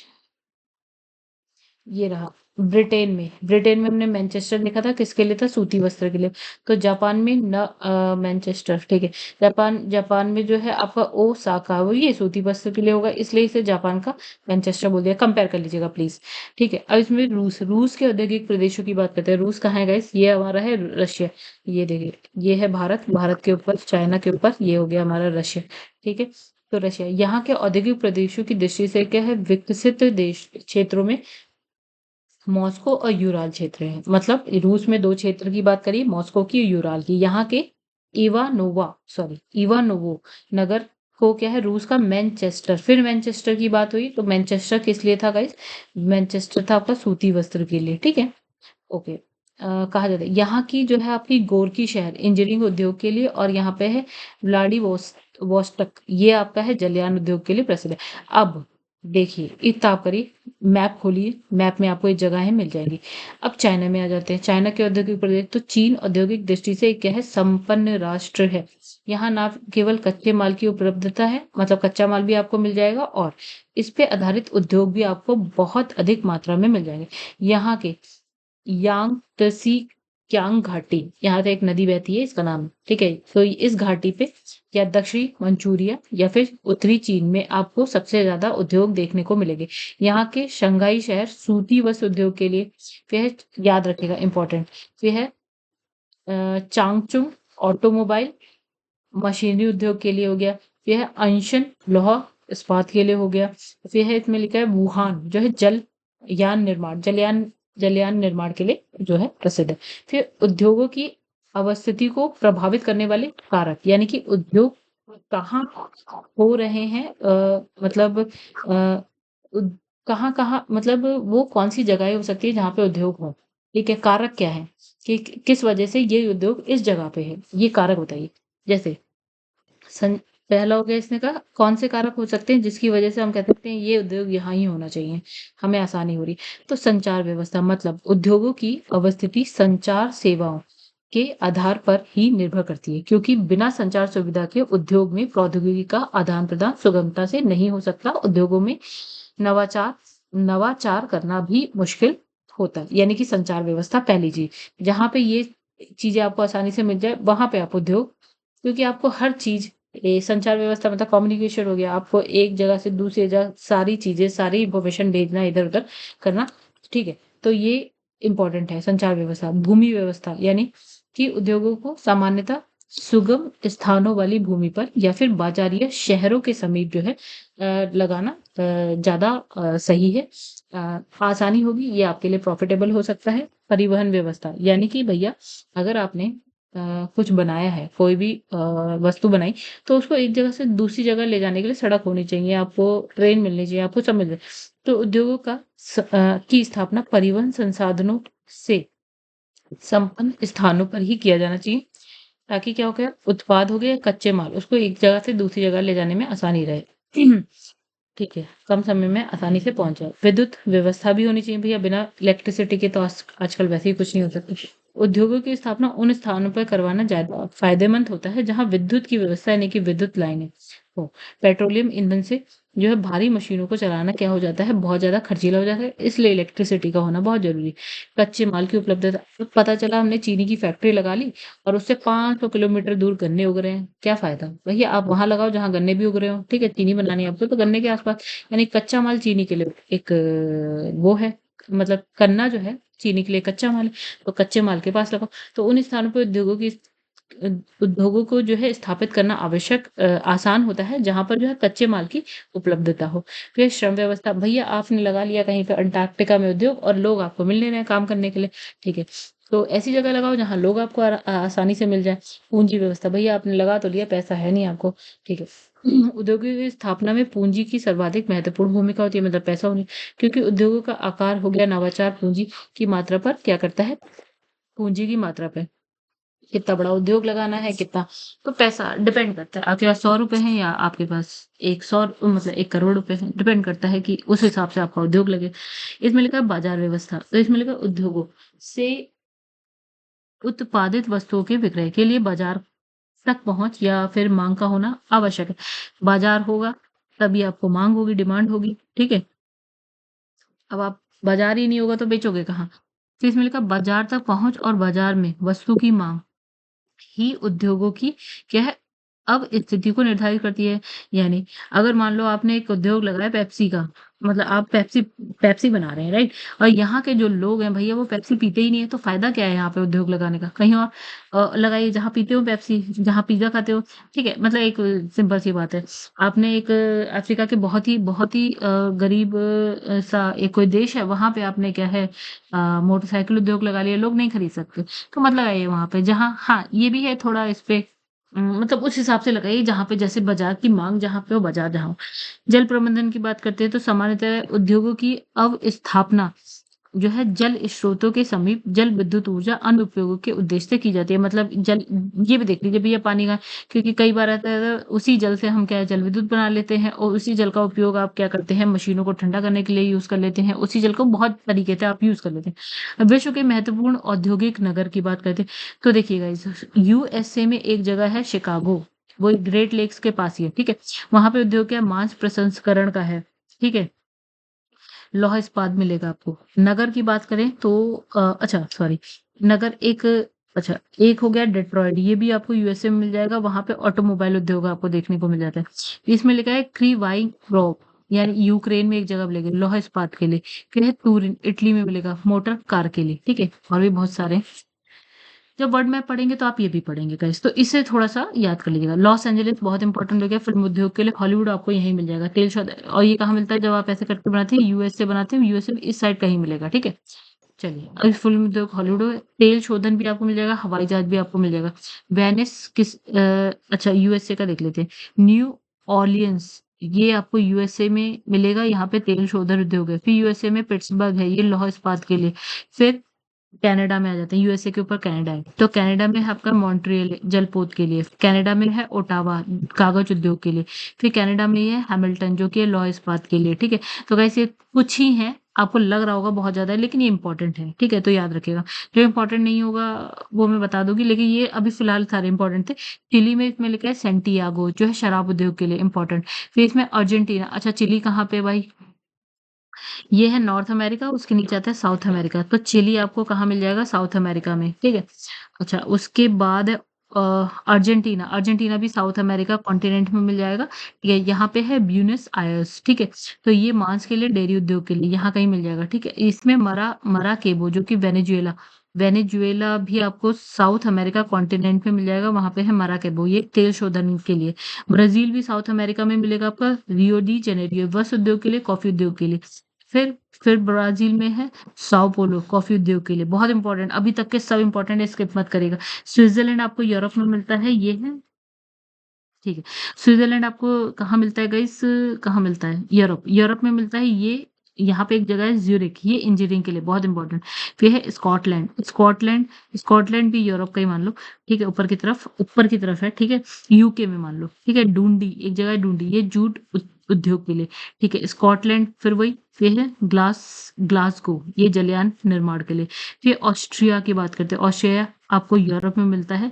ये रहा ब्रिटेन में हमने मैनचेस्टर लिखा था, किसके लिए था? सूती वस्त्र के लिए। तो जापान में न मैनचेस्टर, ठीक है। जापान में जो है आपका ओसाका, वो ये सूती वस्त्र के लिए होगा, इसलिए इसे जापान का मैनचेस्टर बोल दिया। कंपेयर कर लीजिएगा प्लीज, ठीक है। अब इसमें रूस के औद्योगिक प्रदेशों की बात करते हैं। रूस कहाँ है गाइस? ये हमारा है रशिया, ये देखिए, ये है भारत, भारत के ऊपर चाइना के ऊपर ये हो गया हमारा रशिया, ठीक है। तो रशिया, यहाँ के औद्योगिक प्रदेशों की दृष्टि से क्या है? विकसित देश क्षेत्रों में मॉस्को और यूराल क्षेत्र है। मतलब रूस में दो क्षेत्र की बात करिए, मॉस्को की, यूराल की। यहाँ के इवानोवो नगर को क्या है? रूस का मैनचेस्टर। फिर मैनचेस्टर की बात हुई, तो मैनचेस्टर किस लिए था गाइस? मैनचेस्टर था आपका सूती वस्त्र के लिए, ठीक है, ओके। कहा जाता है यहाँ की जो है आपकी गोरकी शहर इंजीनियरिंग उद्योग के लिए, और यहाँ पे है व्लादिवोस्टोक ये आपका है जलयान उद्योग के लिए प्रसिद्ध है। अब देखिए, इतना आप करिए, मैप खोलिए, मैप में आपको ये जगहें मिल जाएँगी। अब चाइना में आ जाते हैं। चाइना के औद्योगिक प्रदेश तो चीन औद्योगिक दृष्टि से एक क्या है, संपन्न राष्ट्र है। यहाँ ना केवल कच्चे माल की उपलब्धता है, मतलब कच्चा माल भी आपको मिल जाएगा और इस पे आधारित उद्योग भी आपको बहुत अधिक मात्रा में मिल जाएँगे। यहाँ के यांगत्से कियांग घाटी, यहाँ से एक नदी बहती है, इसका नाम, ठीक है? तो इस घाटी पे या दक्षिणी मंचूरिया या फिर उत्तरी चीन में आपको सबसे ज़्यादा उद्योग देखने को मिलेंगे। यहाँ के शंघाई शहर सूती वस्त्र उद्योग के लिए, फिर है, याद रखिएगा इम्पोर्टेंट, फिर है चांगचुंग ऑटोमोबाइल मशीनरी उद्योग के लिए हो गया, फिर है अंशन लौह इस्पात के लिए हो गया, फिर है इसमें लिखा है वुहान जो है जलयान निर्माण के लिए जो है प्रसिद्ध है। फिर उद्योगों की अवस्थिति को प्रभावित करने वाले कारक, यानी कि उद्योग कहाँ हो रहे हैं, मतलब कहाँ-कहाँ, मतलब वो कौन-सी जगहें हो सकती है जहाँ पे उद्योग हो, ठीक है? कारक क्या है कि किस वजह से ये उद्योग इस जगह पे है, ये कारक बताइए। जैसे सन पहला हो गया इसने कहा कौन से कारक हो सकते हैं जिसकी वजह से हम कह सकते हैं ये उद्योग यहाँ ही होना चाहिए, हमें आसानी हो रही। तो संचार व्यवस्था, मतलब उद्योगों की अवस्थिति संचार सेवाओं के आधार पर ही निर्भर करती है, क्योंकि बिना संचार सुविधा के उद्योग में प्रौद्योगिकी का आदान-प्रदान सुगमता से नहीं हो सकता। उद्योगों में नवाचार नवाचार करना भी मुश्किल होता है, यानी कि संचार व्यवस्था पहली चीज़। जहाँ पे ये चीज़ें आपको आसानी से मिल जाए, वहाँ पे आप उद्योग, क्योंकि आपको हर चीज़, ये संचार व्यवस्था मतलब कम्युनिकेशन हो गया, आपको एक जगह से दूसरी जगह सारी चीज़ें, सारी इन्फॉर्मेशन भेजना, इधर-उधर करना, ठीक है? तो ये इम्पोर्टेंट है संचार व्यवस्था। भूमि व्यवस्था, यानी कि उद्योगों को सामान्यतः सुगम स्थानों वाली भूमि पर या फिर बाज़ारिया शहरों के समीप जो है लगाना ज़्यादा सही है। आसानी होगी, ये आपके लिए प्रॉफ़िटेबल हो सकता है। परिवहन व्यवस्था, यानी कि भैया अगर आपने कुछ बनाया है, कोई भी वस्तु बनाई, तो उसको एक जगह से दूसरी जगह ले जाने के लिए सड़क होनी चाहिए, आपको ट्रेन मिलनी चाहिए, आपको सब मिल जाए। तो उद्योगों की स्थापना परिवहन संसाधनों से संपन्न स्थानों पर ही किया जाना चाहिए, ताकि क्या हो गया, उत्पाद हो गया, कच्चे माल, उसको एक जगह से दूसरी जगह ले जाने में आसानी रहे। ठीक है, कम समय में आसानी से पहुँच जाए। विद्युत व्यवस्था भी होनी चाहिए भैया, बिना इलेक्ट्रिसिटी के तो आजकल वैसे ही कुछ नहीं हो सकता। उद्योगों की स्थापना उन स्थानों पर करवाना ज़्यादा फ़ायदेमंद होता है, जहाँ विद्युत की व्यवस्था, यानी कि विद्युत लाइनें हो। पेट्रोलियम ईंधन से जो है भारी मशीनों को चलाना क्या हो जाता है, बहुत ज़्यादा खर्चीला हो जाता है, इसलिए इलेक्ट्रिसिटी का होना बहुत ज़रूरी है। कच्चे माल की उपलब्धता, तो पता चला हमने चीनी की फैक्ट्री लगा ली और उससे 500 किलोमीटर दूर गन्ने उग रहे हैं, क्या फ़ायदा? भैया आप वहाँ लगाओ जहाँ गन्ने भी उग रहे हो, ठीक है? चीनी बनानी है आपको तो गन्ने के आस-पास, यानी कच्चा माल चीनी के लिए एक वो है, मतलब गन्ना जो है चीनी के लिए कच्चा माल है, तो कच्चे माल के पास लगाओ। तो उन स्थानों पे अ, उद्योगों को जो है स्थापित करना आवश्यक आसान होता है, जहाँ पर जो है कच्चे माल की उपलब्धता हो। फिर श्रम व्यवस्था, भैया आपने लगा लिया कहीं पे अंटार्कटिका में उद्योग और लोग आपको मिल नहीं रहे हैं काम करने के लिए, ठीक है? तो ऐसी जगह लगाओ जहाँ लोग आपको आसानी से मिल जाए। पूंजी व्यवस्था, भैया आपने लगा तो लिया, पैसा है नहीं आपको, ठीक है? उद्योगों की स्थापना में पूंजी की सर्वाधिक महत्वपूर्ण भूमिका होती है, मतलब पैसा होनी, क्योंकि उद्योगों का आकार हो गया नवाचार पूंजी की मात्रा पर क्या करता है, पूंजी की मात्रा पे। कितना बड़ा उद्योग लगाना है, कितना, तो पैसा डिपेंड करता है, आपके पास 100 रुपए हैं या आपके पास 100 मतलब 1 करोड़ रुपए हैं, डिपेंड करता है कि उस हिसाब से आपका उद्योग लगे। इसमें लिखा है बाजार व्यवस्था, तो इसमें लिखा है उद्योगों से उत्पादित वस्तुओं के विक्रय के लिए बाजार तक पहुंच या फिर मांग का होना आवश्यक है। बाजार होगा तभी आपको मांग होगी, डिमांड होगी, ठीक है? अब आप, बाजार ही नहीं होगा तो बेचोगे कहाँ? तो इसमें लिखा बाजार तक पहुंच और बाजार में वस्तु की मांग ही उद्योगों की क्या है, अब स्थिति को निर्धारित करती है। यानी अगर मान लो आपने एक उद्योग लगाया पेप्सी का, मतलब आप पेप्सी पेप्सी बना रहे हैं, राइट? और यहाँ के जो लोग हैं भैया वो पेप्सी पीते ही नहीं है, तो फायदा क्या है यहाँ पे उद्योग लगाने का? कहीं और लगाइए जहाँ पीते हो पेप्सी, जहाँ पिज्जा खाते हो, ठीक है? मतलब एक सिंपल सी बात है, आपने एक अफ्रीका के बहुत ही गरीब सा एक कोई देश है, वहां पे आपने क्या है, मोटरसाइकिल उद्योग लगा लिया, लोग नहीं खरीद सकते, तो मत लगाइए वहाँ पे। जहाँ, हाँ, ये भी है थोड़ा इस पे, मतलब उस हिसाब से लगाइए जहाँ पे जैसे बाज़ार की माँग जहाँ पे हो, बाज़ार जहाँ हो। जल प्रबंधन की बात करते हैं तो सामान्यतः उद्योगों की अवस्थापना जो है जल स्रोतों के समीप जल विद्युत ऊर्जा अन्य उपयोगों के उद्देश्य से की जाती है। मतलब जल ये भी देख लीजिए भैया पानी का, क्योंकि कई बार आता है उसी जल से हम क्या है जल विद्युत बना लेते हैं और उसी जल का उपयोग आप क्या करते हैं मशीनों को ठंडा करने के लिए यूज़ कर लेते हैं। उसी जल को बहुत तरीके से आप यूज़ कर लेते हैं। विश्व के महत्वपूर्ण औद्योगिक नगर की बात करते हैं, तो देखिए गाइस यूएसए में एक जगह है शिकागो, वो ग्रेट लेक्स के पास ही है, ठीक है? वहाँ पे उद्योग क्या मांस प्रसंस्करण का है, ठीक है? लौह इस्पात मिलेगा आपको। नगर की बात करें तो अच्छा सॉरी नगर एक अच्छा एक हो गया डेट्रॉयट, ये भी आपको यूएसए में मिल जाएगा, वहाँ पे ऑटोमोबाइल उद्योग आपको देखने को मिल जाता है। इसमें लिखा है क्रीवाई यानी यूक्रेन में एक जगह मिलेगी लौह इस्पात के लिए। फिर है तुरिन इटली में मिलेगा मोटर कार के लिए, ठीक है? और भी बहुत सारे हैं। जब वर्ड मैप पढ़ेंगे तो आप ये भी पढ़ेंगे गाइस, तो इसे थोड़ा-सा याद कर लीजिएगा। लॉस एंजेलिस बहुत इंपॉर्टेंट हो गया फ़िल्म उद्योग के लिए, हॉलीवुड आपको यहीं मिल जाएगा। तेल शोध और ये कहाँ मिलता है जब आप ऐसे करके बनाते हैं यूएस से बनाते हैं, यूएस से इस साइड का ही मिलेगा, ठीक है? चलिए, अब फ़िल्म उद्योग हॉलीवुड हो, तेल शोधन भी आपको मिल जाएगा, हवाई जहाज़ भी आपको मिल जाएगा। वेनिस अच्छा यूएसए का देख लेते हैं। न्यू ऑरलियंस ये आपको यूएसए में मिलेगा, यहाँ पे तेल शोधन उद्योग है। फिर यूएसए में पिट्सबर्ग है, ये लौह इस्पात के लिए। फिर कनाडा में आ जाते हैं, यूएसए के ऊपर कनाडा है। तो कनाडा में है आपका मॉन्ट्रियल जलपोत के लिए, कनाडा में है ओटावा कागज उद्योग के लिए, फिर कनाडा में ये है हैमिल्टन जो कि है लौह इस्पात के लिए, ठीक है? तो गाइस ये कुछ ही हैं, आपको लग रहा होगा बहुत ज़्यादा है लेकिन ये इंपॉर्टेंट है, ठीक है? तो याद रखिएगा। जो इंपॉर्टेंट नहीं होगा वो मैं बता दूँगी, लेकिन ये अभी फ़िलहाल सारे इंपॉर्टेंट थे। चिली में इसमें लिखा है सैंटियागो जो है शराब उद्योग के लिए इंपॉर्टेंट। फिर इसमें अर्जेंटीना, अच्छा चिली कहाँ पे है भाई? ये है नॉर्थ अमेरिका, उसके नीचे आता है साउथ अमेरिका। तो चिली आपको कहाँ मिल जाएगा? साउथ अमेरिका में, ठीक है? अच्छा उसके बाद अ, अर्जेंटीना, अर्जेंटीना भी साउथ अमेरिका कॉन्टिनेंट में मिल जाएगा। ठीक है? यहाँ पे है ब्यूनस आयर्स, ठीक है? तो ये मांस के लिए, डेयरी उद्योग के लिए यहाँ कहीं मिल जाएगा, ठीक है? इसमें मराकेबो जो कि वेनेजुएला, वेनेजुएला भी आपको साउथ अमेरिका कॉन्टिनेंट में मिल जाएगा, वहाँ पे है मराकेबो, ये तेल शोधन के लिए। ब्राज़ील भी साउथ अमेरिका में मिलेगा आपका, रियो डी जेनेरियो वस्त्र उद्योग के लिए, कॉफ़ी उद्योग के लिए। फिर फिर ब्राज़ील में है साओ पोलो कॉफ़ी उद्योग के लिए, बहुत इंपॉर्टेंट, अभी तक के सब इंपॉर्टेंट है, स्किप मत करिएगा। स्विट्ज़रलैंड आपको यूरोप में मिलता है, ये है, ठीक है। स्विट्ज़रलैंड आपको कहाँ मिलता है गाइस? कहाँ मिलता है? यूरोप, यूरोप में मिलता है ये, यहाँ पे एक जगह है ज़्यूरिख, ये इंजीनियरिंग के लिए बहुत इंपॉर्टेंट। फिर है स्कॉटलैंड, स्कॉटलैंड स्कॉटलैंड भी यूरोप का ही मान लो, ठीक है? ऊपर की तरफ है, ठीक है? यूके में मान लो, ठीक है? डुंडी, एक जगह है डुंडी, ये जूट उद्योग के लिए, ठीक है? स्कॉटलैंड फिर वही, फिर है ग्लासगो, ये जलयान निर्माण के लिए। फिर ऑस्ट्रिया की बात करते हैं, ऑस्ट्रिया आपको यूरोप में मिलता है।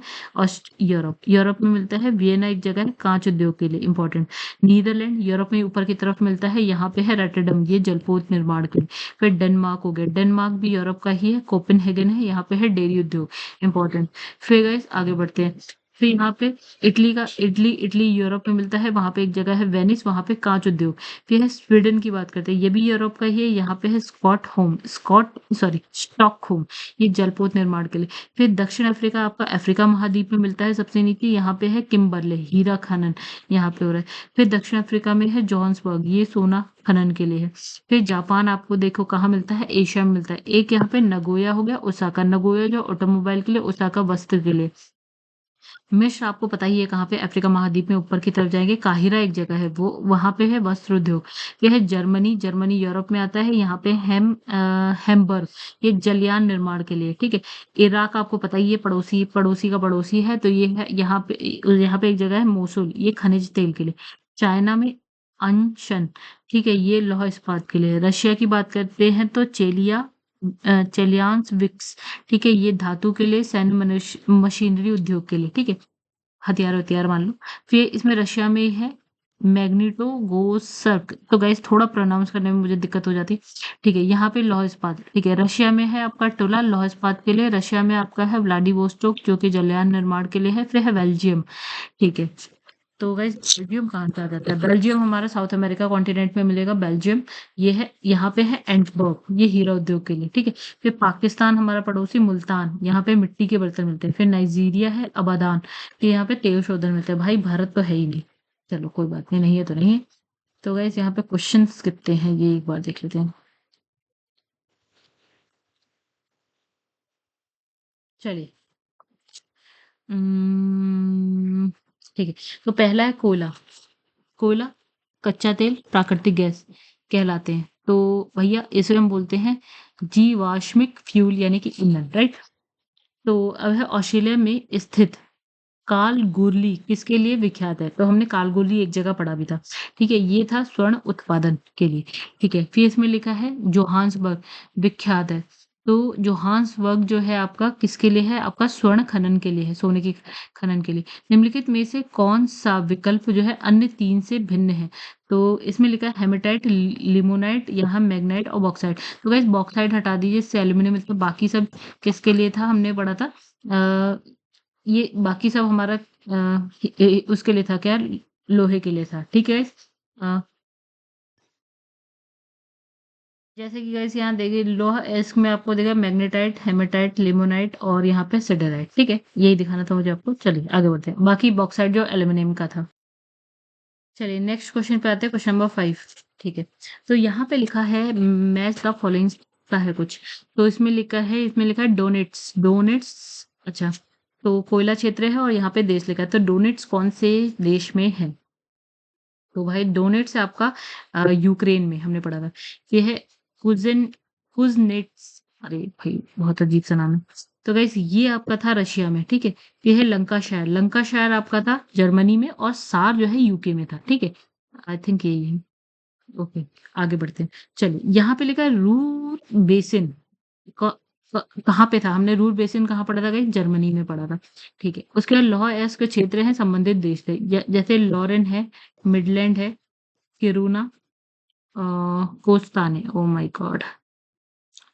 यूरोप में मिलता है, वियना एक जगह है कांच उद्योग के लिए इंपॉर्टेंट। नीदरलैंड यूरोप में ऊपर की तरफ मिलता है, यहाँ पे है रॉटरडम, ये जलपोत निर्माण के लिए। फिर डेनमार्क हो गया, डेनमार्क भी यूरोप का ही है, कोपेनहेगन है, यहाँ पे है डेयरी उद्योग इंपॉर्टेंट। फिर गाइस आगे बढ़ते हैं। फिर यहाँ पे इटली यूरोप में मिलता है, वहाँ पे एक जगह है वेनिस, वहाँ पे कांच उद्योग। फिर है स्वीडन की बात करते हैं, ये भी यूरोप का ही है, यहाँ पे है स्टॉकहोम, ये जलपोत निर्माण के लिए। फिर दक्षिण अफ्रीका आपका अफ्रीका महाद्वीप में मिलता है, सबसे नीचे यहाँ पे है किम्बरले, हीरा खनन यहाँ पे हो रहा है। फिर दक्षिण अफ्रीका में है जोहान्सबर्ग, ये सोना खनन के लिए है। फिर जापान आपको देखो कहाँ मिलता है, एशिया में मिलता है। एक यहाँ पे नगोया हो गया, ओसाका, नगोया जो ऑटोमोबाइल के लिए, ओसाका वस्त्र के लिए। मिस्र आपको पता ही है कहाँ पे, अफ्रीका महाद्वीप में ऊपर की तरफ जाएंगे, काहिरा एक जगह है, वो वहां पे है वस्त्र उद्योग। यह है जर्मनी, जर्मनी यूरोप में आता है, यहाँ पे हैम्बर्ग, ये जलयान निर्माण के लिए, ठीक है? इराक आपको पता ही है, पड़ोसी पड़ोसी का पड़ोसी है, तो ये है यहाँ पे एक जगह है मोसुल, ये खनिज तेल के लिए। चाइना में अनशन, ठीक है, ये लौह इस्पात के लिए। रशिया की बात करते हैं तो चेलियांस, ठीक है, ये धातु के लिए, सैन्य मशीनरी उद्योग के लिए, ठीक है? हथियार हथियार मान लो। फिर इसमें रशिया में है मैग्निटोगोर्स्क, तो गाइस थोड़ा प्रोनाउंस करने में मुझे दिक्कत हो जाती है, ठीक है? यहाँ पे लौह इस्पात, ठीक है? रशिया में है आपका टुला लौह इस्पात के लिए, रशिया में आपका है व्लादिवोस्टोक जो कि जलयान निर्माण के लिए है। फिर है बेल्जियम, ठीक है? तो गाइस बेल्जियम कहाँ से आ जाता है? बेल्जियम हमारा साउथ अमेरिका कॉन्टिनेंट में मिलेगा, बेल्जियम। ये है, यहाँ पे है एंटवर्प, ये हीरा उद्योग के लिए, ठीक है? फिर पाकिस्तान हमारा पड़ोसी, मुल्तान, यहाँ पे मिट्टी के बर्तन मिलते हैं। फिर नाइजीरिया है अबादान, फिर यहाँ पे तेल शोधन मिलते हैं। भाई भारत तो है ही नहीं, चलो कोई बात नहीं, नहीं है तो नहीं है। तो गाइस यहाँ पे क्वेश्चन कितने हैं ये एक बार देख लेते हैं। चलिए, उम्म, ठीक है। तो पहला है कोयला, कोयला कच्चा तेल प्राकृतिक गैस कहलाते हैं। तो भैया इसे हम बोलते हैं जीवाश्मिक फ्यूल यानी कि ईंधन, राइट? तो अब है ऑस्ट्रेलिया में स्थित कालगोरली किसके लिए विख्यात है? तो हमने कालगोरली एक जगह पढ़ा भी था, ठीक है? ये था स्वर्ण उत्पादन के लिए, ठीक है? फिर इसमें लिखा है जोहान्सबर्ग विख्यात है। तो जोहान्सबर्ग जो है आपका किसके लिए है? आपका स्वर्ण खनन के लिए है, सोने की खनन के लिए। निम्नलिखित में से कौन-सा विकल्प जो है अन्य 3 से भिन्न है? तो इसमें लिखा है हेमेटाइट, लिमोनाइट, यहाँ मैग्नाइट और बॉक्साइट। तो गाइस बॉक्साइट हटा दीजिए, इससे एल्यूमीनियम मिलता है, बाकी सब किसके लिए था हमने पढ़ा था? ये बाकी सब हमारा उसके लिए था क्या? लोहे के लिए था, ठीक है? अ, जैसे कि गाइस यहाँ देखिए लोहा एस्क में आपको देगा मैग्नेटाइट, हेमेटाइट, लिमोनाइट और यहाँ पे सिडराइट, ठीक है? यही दिखाना था मुझे आपको। चलिए आगे बढ़ते हैं। बाकी बॉक्साइट जो एल्यूमीनियम का था। चलिए नेक्स्ट क्वेश्चन पे आते हैं, क्वेश्चन नंबर 5, ठीक है? तो यहाँ पे लिखा है मैच द फॉलोइंग का है कुछ। तो इसमें लिखा है डोनेट्स, डोनेट्स, अच्छा, तो कोयला क्षेत्र है और यहाँ पे देश लिखा है। तो डोनेट्स कौन से देश में है? तो भाई डोनेट्स है आपका यूक्रेन में, हमने पढ़ा था। ये है कुज़िन कुज़नेट्स, अरे भाई बहुत अजीब सा नाम है। तो गाइस ये आपका था रशिया में, ठीक है? ये है लंकाशायर, लंकाशायर आपका था जर्मनी में और सार जो है यूके में था, ठीक है? आई थिंक यही है। ओके, आगे बढ़ते हैं। चलिए यहाँ पे लिखा है रूर बेसिन, क कहाँ पे था? हमने रूर बेसिन कहाँ पढ़ा था गाइस? जर्मनी में पढ़ा था, ठीक है? उसके बाद लौह अयस्क क्षेत्र है, संबंधित देश थे। जैसे लॉरेन है, मिडलैंड है, Kiruna, a, कोस्ताने, oh my God!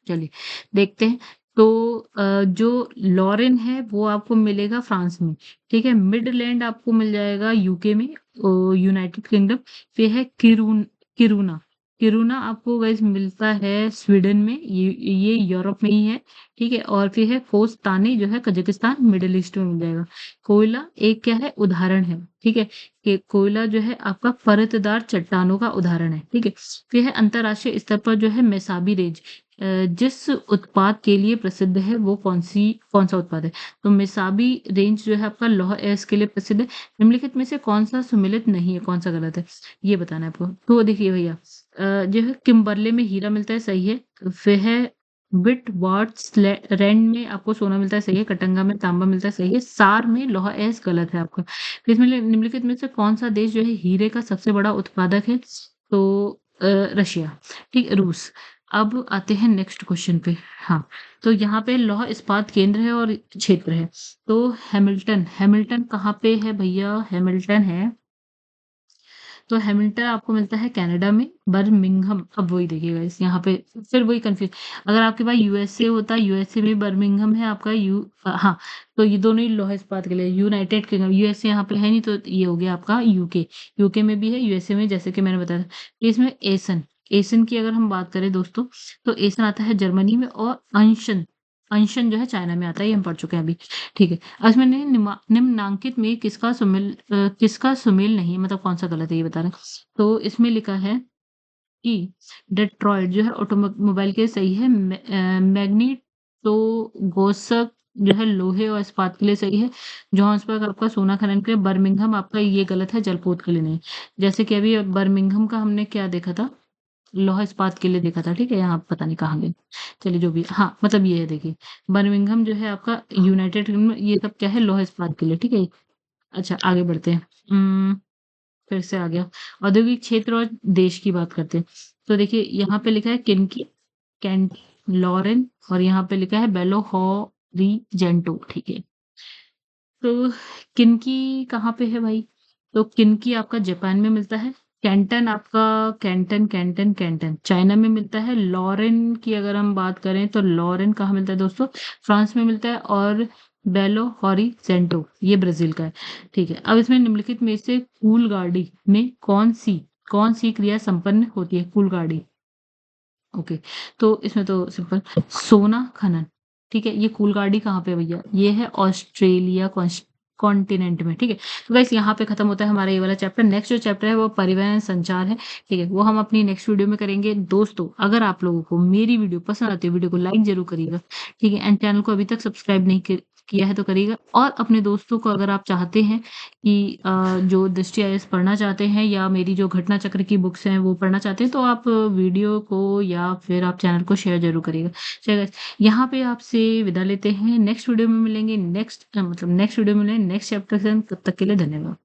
चलिए देखते हैं। तो जो लॉरेन है वो आपको मिलेगा फ्रांस में, ठीक है? मिडलैंड आपको मिल जाएगा यूके में, यूनाइटेड किंगडम। फिर है किरूना, किरूना आपको गाइस मिलता है स्वीडन में, ये यूरोप में ही है, ठीक है? और फिर है कोस्ताने जो है कजाकिस्तान, मिडल ईस्ट में मिल जाएगा। कोयला एक क्या है? उदाहरण है, ठीक है? कि कोयला जो है आपका परतदार चट्टानों का उदाहरण है, ठीक है? फिर है अंतरराष्ट्रीय स्तर पर जो है मेसाबी रेंज, जिस उत्पाद के लिए प्रसिद्ध है वो कौन सा उत्पाद है? तो मेसाबी रेंज जो है आपका लौह अयस्क के लिए प्रसिद्ध है। निम्नलिखित में से कौन सा सुमेलित नहीं है, कौन सा गलत है, ये बताना है आपको। तो देखिए भैया जो है किम्बरले में हीरा मिलता है, सही है। फिर है विटवाटसलैंड में आपको सोना मिलता है, सही है। कटंगा में तांबा मिलता है, सही है। सार में लौह अयस्क गलत है आपका। फिर इसमें निम्नलिखित में से कौन सा देश जो है हीरे का सबसे बड़ा उत्पादक है? तो रशिया, ठीक, रूस। अब आते हैं नेक्स्ट क्वेश्चन पे। हाँ, तो यहाँ पे लौह इस्पात केंद्र है और क्षेत्र है। तो हैमिल्टन, हैमिल्टन कहाँ पे है भैया? हैमिल्टन है, तो हैमिल्टन आपको मिलता है कनाडा में, बर्मिंघम। अब वही देखिएगा इस यहाँ पे फिर वही कंफ्यूज, अगर आपके पास यूएसए होता, यूएसए में बर्मिंघम है आपका हाँ, तो ये दोनों ही लौह इस्पात के लिए। यूनाइटेड किंगडम, यूएसए यहाँ पे है नहीं, तो ये हो गया आपका यूके, यूके में भी है, यूएसए में, जैसे कि मैंने बताया था। तो इसमें एसन, एसन की अगर हम बात करें दोस्तों, तो एसन आता है जर्मनी में और अंशन, अंशन जो है चाइना में आता है, ये हम पढ़ चुके हैं अभी, ठीक है? अब इसमें निम्नांकित में किसका सुमेल नहीं है, मतलब कौन सा गलत है ये बता रहे हैं। तो इसमें लिखा है कि डेट्रॉयट जो है ऑटोमोबाइल के लिए सही है। मैग्नीटोगोर्स्क जो है लोहे और इस्पात के लिए सही है। जोहान्सबर्ग आपका सोना खनन के लिए, बर्मिंघम आपका ये गलत है, जलपोत के लिए नहीं। जैसे कि अभी बर्मिंघम का हमने क्या देखा था? लौह इस्पात के लिए देखा था, ठीक है? यहाँ पता नहीं कहाँ गए। चलिए जो भी, हाँ मतलब ये है देखिए, बर्मिंघम जो है आपका यूनाइटेड किंगडम में, ये सब क्या है? लौह इस्पात के लिए, ठीक है? अच्छा आगे बढ़ते हैं। फिर से आ गया। औद्योगिक क्षेत्र और देश की बात करते हैं। तो देखिए यहाँ पे लिखा है किनकी, कैंट, लॉरेन, और यहाँ पे लिखा है बेलो हॉरिजेंटो, ठीक है? तो किनकी कहाँ पे है भाई? तो किनकी आपका जापान में मिलता है। कैंटन आपका, कैंटन चाइना में मिलता है। लॉरेन की अगर हम बात करें तो लॉरेन कहाँ मिलता है दोस्तों? फ्रांस में मिलता है। और बेलो हॉरिजेंटो ये ब्राजील का है, ठीक है? अब इसमें निम्नलिखित में से कूलगार्डी में कौन सी क्रिया संपन्न होती है? कूलगार्डी, ओके, तो इसमें तो सिंपल सोना खनन, ठीक है? ये कूलगार्डी कहाँ पे है भैया? ये है ऑस्ट्रेलिया कॉन्टिनेंट में, ठीक है? तो गाइस यहाँ पे खत्म होता है हमारा ये वाला चैप्टर। नेक्स्ट जो चैप्टर है वो परिवहन संचार है, ठीक है? वो हम अपनी नेक्स्ट वीडियो में करेंगे। दोस्तों अगर आप लोगों को मेरी वीडियो पसंद आती है, वीडियो को लाइक जरूर करिएगा, ठीक है? एंड चैनल को अभी तक सब्सक्राइब नहीं किया है तो करिएगा। और अपने दोस्तों को अगर आप चाहते हैं कि जो दृष्टि आईएएस पढ़ना चाहते हैं या मेरी जो घटना चक्र की बुक्स हैं वो पढ़ना चाहते हैं, तो आप वीडियो को या फिर आप चैनल को शेयर ज़रूर करिएगा। चलिए गाइस, यहाँ पे आपसे विदा लेते हैं। नेक्स्ट वीडियो में मिलेंगे, नेक्स्ट वीडियो में मिलेंगे नेक्स्ट चैप्टर से। तब तक के लिए धन्यवाद।